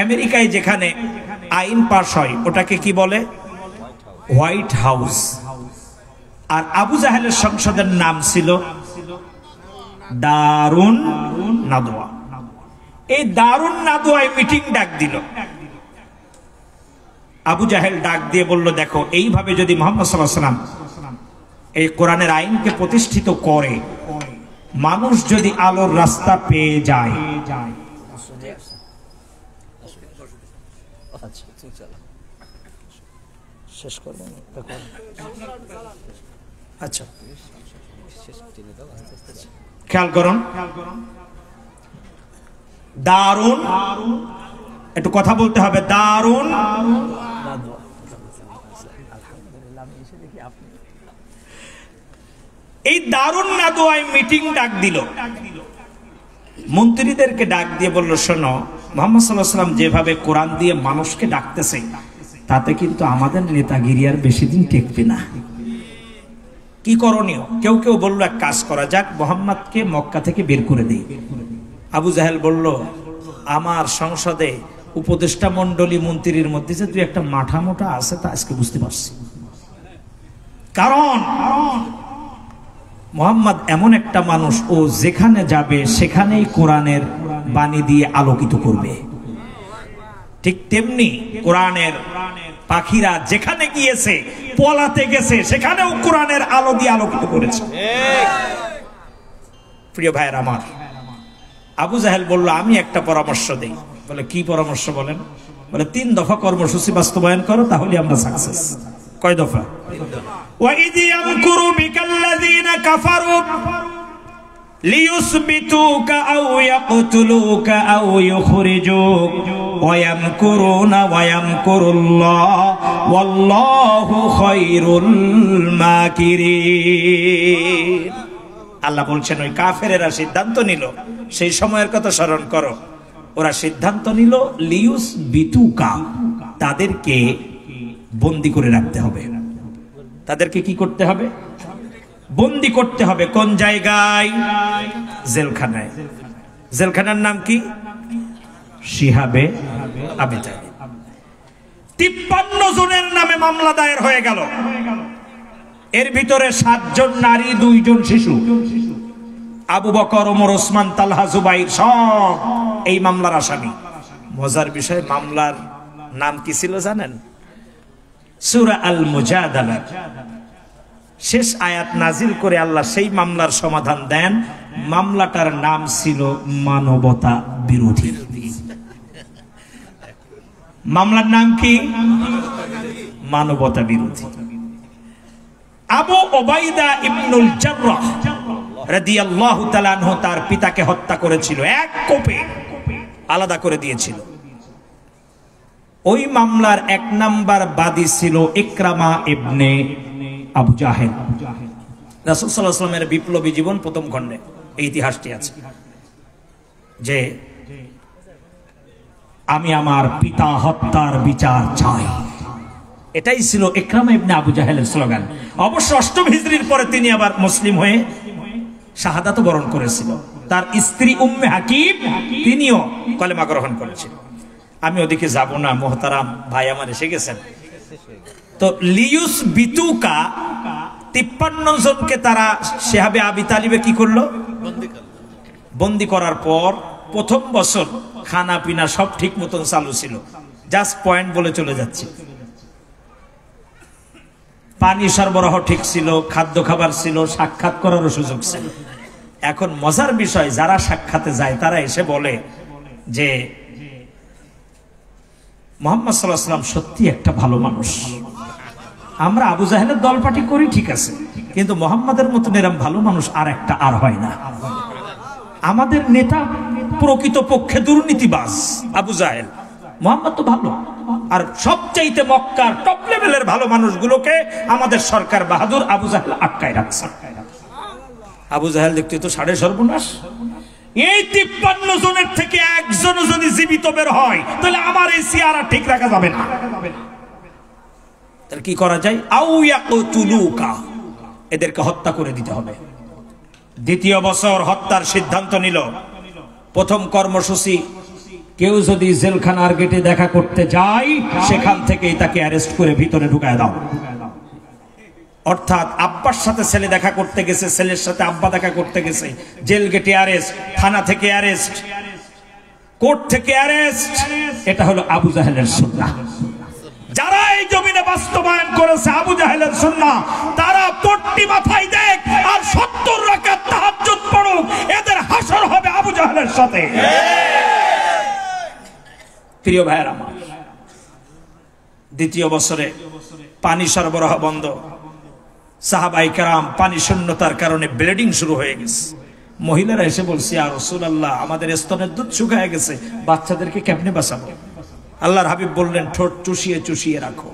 আমেরিকায় যেখানে আইন পাস হয় ওটাকে কি বলে? White house. আর আবু জাহেলের সংসদের নাম ছিল দারুন নাদওয়া। এই দারুন নাদওয়ায় মিটিং ডাক দিল। আবু জাহেল ডাক দিয়ে বলল, দেখো এইভাবে যদি মুহাম্মদ সাল্লাল্লাহু আলাইহি ওয়াসাল্লাম এই কোরআনের আইনকে প্রতিষ্ঠিত করে, মানুষ যদি আলোর রাস্তা পেয়ে যায়, আচ্ছা খেয়াল করুন, দারুন, একটু কথা বলতে হবে, দারুন এই দারুন নাদওয়ায় মিটিং ডাক দিল। মন্ত্রীদেরকে ডাক দিয়ে বলল, শোনো, মুহাম্মদ সাল্লাল্লাহু আলাইহি ওয়াসাল্লাম যেভাবে কোরআন দিয়ে মানুষকে ডাকতেছে, তাতে কিন্তু আমাদের নেতাগিরি আর বেশি দিন টেকবে না। কি করণীয়? কেউ কেউ বলল, এক কাজ করা যাক, মুহাম্মদকে মক্কা থেকে বের করে দেই। আবু জাহেল বলল, আমার সংসদে উপদেষ্টা মন্ডলী মন্ত্রীর মধ্যে যে দুই একটা মাথা মোটা আছে তা আজকে বুঝতে পারছি। কারণ মুহাম্মদ এমন একটা মানুষ, ও যেখানে যাবে সেখানেই কোরআনের বাণী দিয়ে আলোকিত করবে। ঠিক তেমনি কোরআনের পাখিরা যেখানে গিয়েছে, পলাতে গেছে, সেখানেও কোরআনের আলো দিয়ে আলোকিত করেছে। প্রিয় ভাইয়ের আমার, আবু জাহেল বলল, আমি একটা পরামর্শ দেই। বলে, কি পরামর্শ বলেন? বলে, 3 দফা কর্মসূচি বাস্তবায়ন করো, তাহলে আমরা সাকসেস। কয় দফা? وَإِذْ يَمْكُرُ بِكَ الَّذِينَ كَفَرُوا لِيُثْبِتُوكَ أَوْ يَقْتُلُوكَ أَوْ يُخْرِجُوكَ وَيَمْكُرُونَ وَيَمْكُرُ اللَّهُ وَاللَّهُ خَيْرُ الْمَاكِرِينَ। আল্লাহ বলছেন, ওই কাফেরেরা সিদ্ধান্ত নিল, সেই সময়ের কথা স্মরণ করো, ওরা সিদ্ধান্ত নিল লিউস বিতুকা, তাদেরকে বন্দী করে রাখতে হবে। তাদেরকে কি করতে হবে? বন্দী করতে হবে। কোন জায়গায়? জেলখানায়। জেলখানার নাম কি? শিহাবে আবি তালিব। 53 জনের নামে মামলা দায়ের হয়ে গেল। এর ভিতরে 7 জন নারী, 2 জন শিশু। আবু বকর, ওমর, ওসমান, তালহা, জুবাইর সব এই মামলার আসামি। মজার বিষয়, মামলার নাম কি ছিল জানেন? সূরা আল মুজাদালা। শেষ আয়াত নাজিল করে আল্লাহ সেই মামলার সমাধান দেন। মামলাটার নাম ছিল মানবতা বিরোধী। মামলার নাম কি? মানবতা বিরোধী। আবু ওবাইদা ইবনুল জাররাহ রাদিয়াল্লাহু তাআলা আনহু তার পিতাকে হত্যা করেছিল, এক কোপে আলাদা করে দিয়েছিল। ওই মামলার 1 নাম্বার বাদী ছিল ইকরামা ইবনে আবু জাহেল। রাসূল সাল্লাল্লাহু আলাইহি ওয়াসাল্লামের বিপ্লবী জীবন প্রথম খণ্ডে এই ইতিহাসটি আছে যে, আমি আমার পিতা হত্যার বিচার চাই। এটাই ছিল ইকরামা ইবনে আবু জাহেলের স্লোগান। অবশ্য 8ম হিজরির পরে তিনি আবার মুসলিম হয়ে শাহাদাত বরণ করেছিল। তার স্ত্রী উম্মে হাকিম, তিনিও কলেমা গ্রহণ করেছিলেন। আমি ওদিকে যাব না, মোহতারাম ভাই আমার এসে গেছেন। তো লিউস বিতুকা 53 জনকে তারা শিহাবে আবি তালিবে কি করলো? বন্দী করার পর প্রথম বছর খানা পিনা সব ঠিক মতন চালু ছিল, জাস্ট পয়েন্ট বলে চলে যাচ্ছে। পানি সরবরাহ ঠিক ছিল, খাদ্য খাবার ছিল, সাক্ষাৎ করারও সুযোগ ছিল। এখন মজার বিষয়, যারা সাক্ষাতে যায় তারা এসে বলে যে মুহাম্মদ সাল্লাল্লাহু আলাইহি ওয়াসাল্লাম সত্যি একটা ভালো মানুষ। আমরা আবু জাহেলের দলপাটি করি ঠিক আছে, কিন্তু মুহাম্মাদের মতন এরকম ভালো মানুষ আর একটা আর হয় না। আমাদের নেতা প্রকৃতপক্ষে দুর্নীতিবাজ আবু জাহেল, মুহাম্মদ তো ভালো। আর সবচাইতে মক্কার টপ লেভেলের ভালো মানুষগুলোকে আমাদের সরকার বাহাদুর আবু জাহেল আটকায় রাখছে। আবু জাহেল দেখতে তো সাড়ে সর্বনাশ। এই 53 জনের থেকে একজন যদি জীবিত বের হয়, তাহলে আমার এই চেহারা ঠিক রাখা যাবে না। তাহলে কি করা যায়? আউ ইয়াকতুলুকা, এদেরকে হত্যা করে দিতে হবে। দ্বিতীয় বছর হত্যার সিদ্ধান্ত নিল। প্রথম কর্মসূচি, কেউ যদি জেলখানার গেটে দেখা করতে যায় সেখান থেকেই তাকে অ্যারেস্ট করে ভিতরে ঢুকায় দাও। অর্থাৎ আব্বার সাথে ছেলে দেখা করতে গেছে, ছেলের সাথে আব্বা দেখা করতে গেছে, জেল গেটে অ্যারেস্ট, থানা থেকে অ্যারেস্ট, কোর্ট থেকে অ্যারেস্ট। এটা হলো আবু জাহেলের সুন্নাহ। যারা এই জমিনে বাস্তবায়ন করেছে আবু জাহেলের সুন্নাহ, তারা পট্টি মাথায় দেখ আর 70 রাকাত তাহাজ্জুদ পড়ুক, এদের হাসর হবে আবু জাহেলের সাথে। প্রিয় ভাইয়েরা আমার, দ্বিতীয় বছরে পানি সরবরাহ বন্ধ। সাহাবায়ে কেরাম পানি শূন্যতার কারণে ব্লিডিং শুরু হয়ে গেছে। মহিলারা এসে বলছে, ইয়া রাসূলুল্লাহ, আমাদের স্তনের দুধ শুকিয়ে গেছে, বাচ্চাদেরকে কেমনে বাঁচাবো? আল্লাহর হাবিব বললেন, ঠোঁট চুষিয়ে চুষিয়ে রাখো।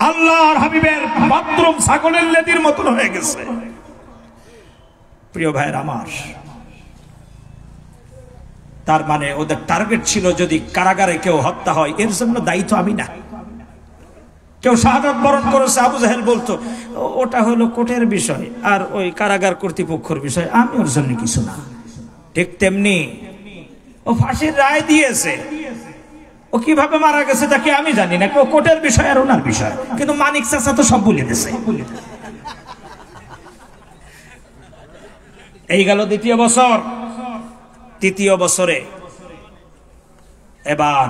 আল্লাহর হাবিবের বাথরুম ছাগলের লেদির মতন হয়ে গেছে। প্রিয় ভাইয়ের আমার, তার মানে ওদের টার্গেট ছিল যদি কারাগারে কেউ হত্যা হয় এর জন্য দায়ী তো আমি না। কেউ শাহাদাত বরণ করেছে, আবু জাহেল বলতো ওটা হলো কোর্টের বিষয় আর ওই কারাগার কর্তৃপক্ষের বিষয়, আমি ওর জন্য কিছু না। ঠিক তেমনি ও ফাঁসির রায় দিয়েছে, ও কিভাবে মারা গেছে তাকে আমি জানি না, ও কোর্টের বিষয় আর ওনার বিষয়, কিন্তু মানিক চাচা তো সব বলে দিয়েছে। এই গেল দ্বিতীয় বছর। তৃতীয় বছরে এবার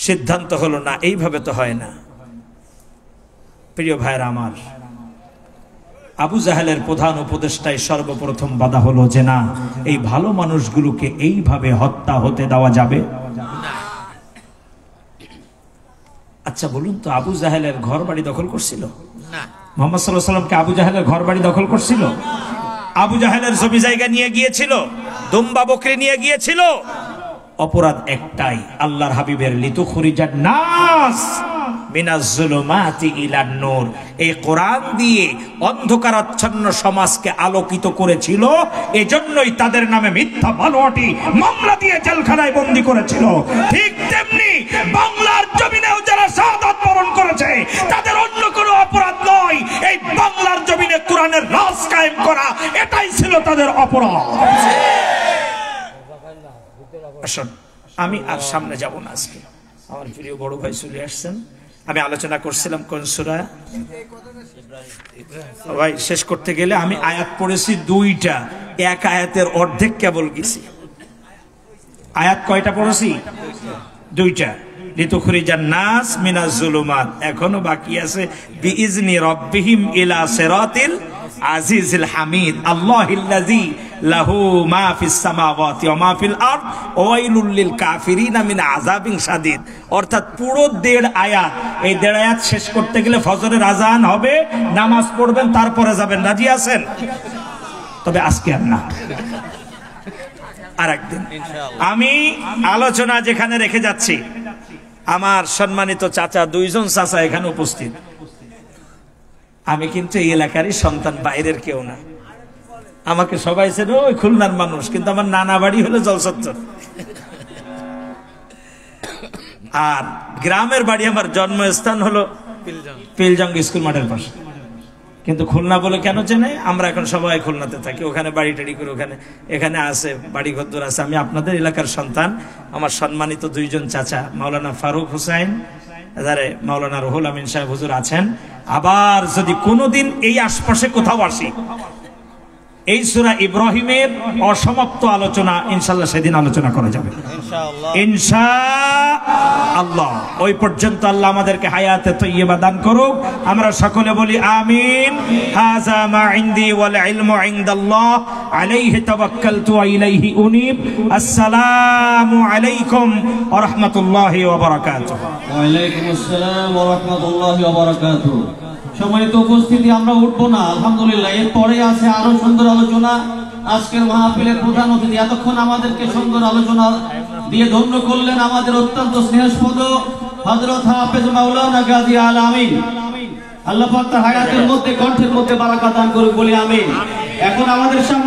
সিদ্ধান্ত হলো, না এইভাবে তো হয় না। প্রিয় ভাইরা আমার, আবু জাহেলের প্রধান উপদেষ্টায় সর্বপ্রথম বাধা হলো যে না, এই ভালো মানুষগুলোকে এইভাবে হত্যা হতে দেওয়া যাবে না। আচ্ছা বলুন তো, আবু জাহেলের ঘর বাড়ি দখল করছিল না? মুহাম্মদ সাল্লাল্লাহু আলাইহি ওয়াসাল্লামকে আবু জাহেলের ঘর বাড়ি দখল করছিল? আবু জাহেলের জমি জায়গা নিয়ে গিয়েছিল, দুম্বা বকরি নিয়ে গিয়েছিল। অপরাধ একটাই, আল্লাহর হাবিবের লিতুখরিজান নাস মিনাজ জুলুমাতি ইলান নূর, এই কোরআন দিয়ে অন্ধকারাচ্ছন্ন সমাজকে আলোকিত করেছিল। এজন্যই তাদের নামে মিথ্যা বানোয়াটি মামলা দিয়ে জেলখানায় বন্দী করেছিল। ঠিক তেমনি বাংলার জমিনেও যারা শাহাদাত বরণ করেছে তাদের অন্য কোনো অপরাধ নয়, এই বাংলার জমিনে কোরআনের রাজ কায়েম করা, এটাই ছিল তাদের অপরাধ। আসুন, আমি আর সামনে যাব না, আজকে আমার প্রিয় বড় ভাই চলে আসছেন। আমি আলোচনা করছিলাম কোন সূরা, ভাই শেষ করতে গেলে আমি আয়াত পড়েছি 2টা, এক আয়াতের অর্ধেক কেবল গেছি। আয়াত কয়টা পড়েছি? 2টা। লিতুখরিজান নাস মিনাজ জুলুমাত, এখনো বাকি আছে বিইজনি রাব্বিহিম ইলা সিরাতিল আজিজিল হামিদ, আল্লাহিল্লাযী লাহু মা ফিস সামাওয়াতি ওয়া মা ফিল আরদ ওয়াইলুল লিল কাফিরিনা মিন আযাবিন শাদীদ। অর্থাৎ পুরো 1.5 আয়াত, এই 1.5 আয়াত শেষ করতে গেলে ফজরের আজান হবে, নামাজ পড়বেন, তারপরে যাবেন। রাজি আছেন? তবে আজকে আর না, আরেকদিন। আমি আলোচনা যেখানে রেখে যাচ্ছি, আমার সম্মানিত চাচা, 2 জন চাচা এখানে উপস্থিত। আমি কিন্তু এই এলাকারই সন্তান, বাইরের কেউ না। আমাকে সবাই চেনে, ওই খুলনার মানুষ, কিন্তু আমার নানা বাড়ি হলো জলসত্তর, আর গ্রামের বাড়ি, আমার জন্মস্থান হলো পিলজং স্কুল মাঠের পাশে। কিন্তু খুলনা বলে কেন চেনে? আমরা এখন সবাই খুলনাতে থাকি, ওখানে বাড়ি টাড়ি করে ওখানে এখানে আছে, বাড়ি ঘর আছে। আমি আপনাদের এলাকার সন্তান। আমার সম্মানিত 2 জন চাচা, মাওলানা ফারুক হুসাইন, মাওলানা রুহুল আমিন সাহেব হুজুর আছেন। আবার যদি কোনোদিন এই আশপাশে কোথাও আসি, এই সূরা ইব্রাহিমের অসমাপ্ত আলোচনা ইনশাআল্লাহ সেদিন আলোচনা করা যাবে ইনশাআল্লাহ। ওই পর্যন্ত আল্লাহ আমাদেরকে হায়াতে তাইয়্যিবা দান করুক। আমরা সকলে বলি আমিন। হাযা মা ইনদি ওয়াল ইলমু ইনদাল্লাহ আলাইহি তাওয়াক্কালতু ওয়া ইলাইহি উনীব। আসসালামু আলাইকুম ওয়া রাহমাতুল্লাহি ওয়া বারাকাতুহু। ওয়া আলাইকুমুস সালাম ওয়া রাহমাতুল্লাহি ওয়া বারাকাতুহু। সম্মানিত উপস্থিতি, আমরা উঠবো না, আলহামদুলিল্লাহ। এরপরে আছে আরো সুন্দর আলোচনা। আজকের মাহফিলের প্রধান অতিথি এতক্ষণ আমাদেরকে সুন্দর আলোচনা দিয়ে ধন্য করলেন আমাদের অত্যন্ত স্নেহস্পদ হযরত হাফেজ মাওলানা গাজী আল আমিন। আল্লাহ পাক তার হায়াতের মধ্যে, কণ্ঠের মধ্যে বারাকাত দান করুক বলি আমিন। এখন আমাদের সামনে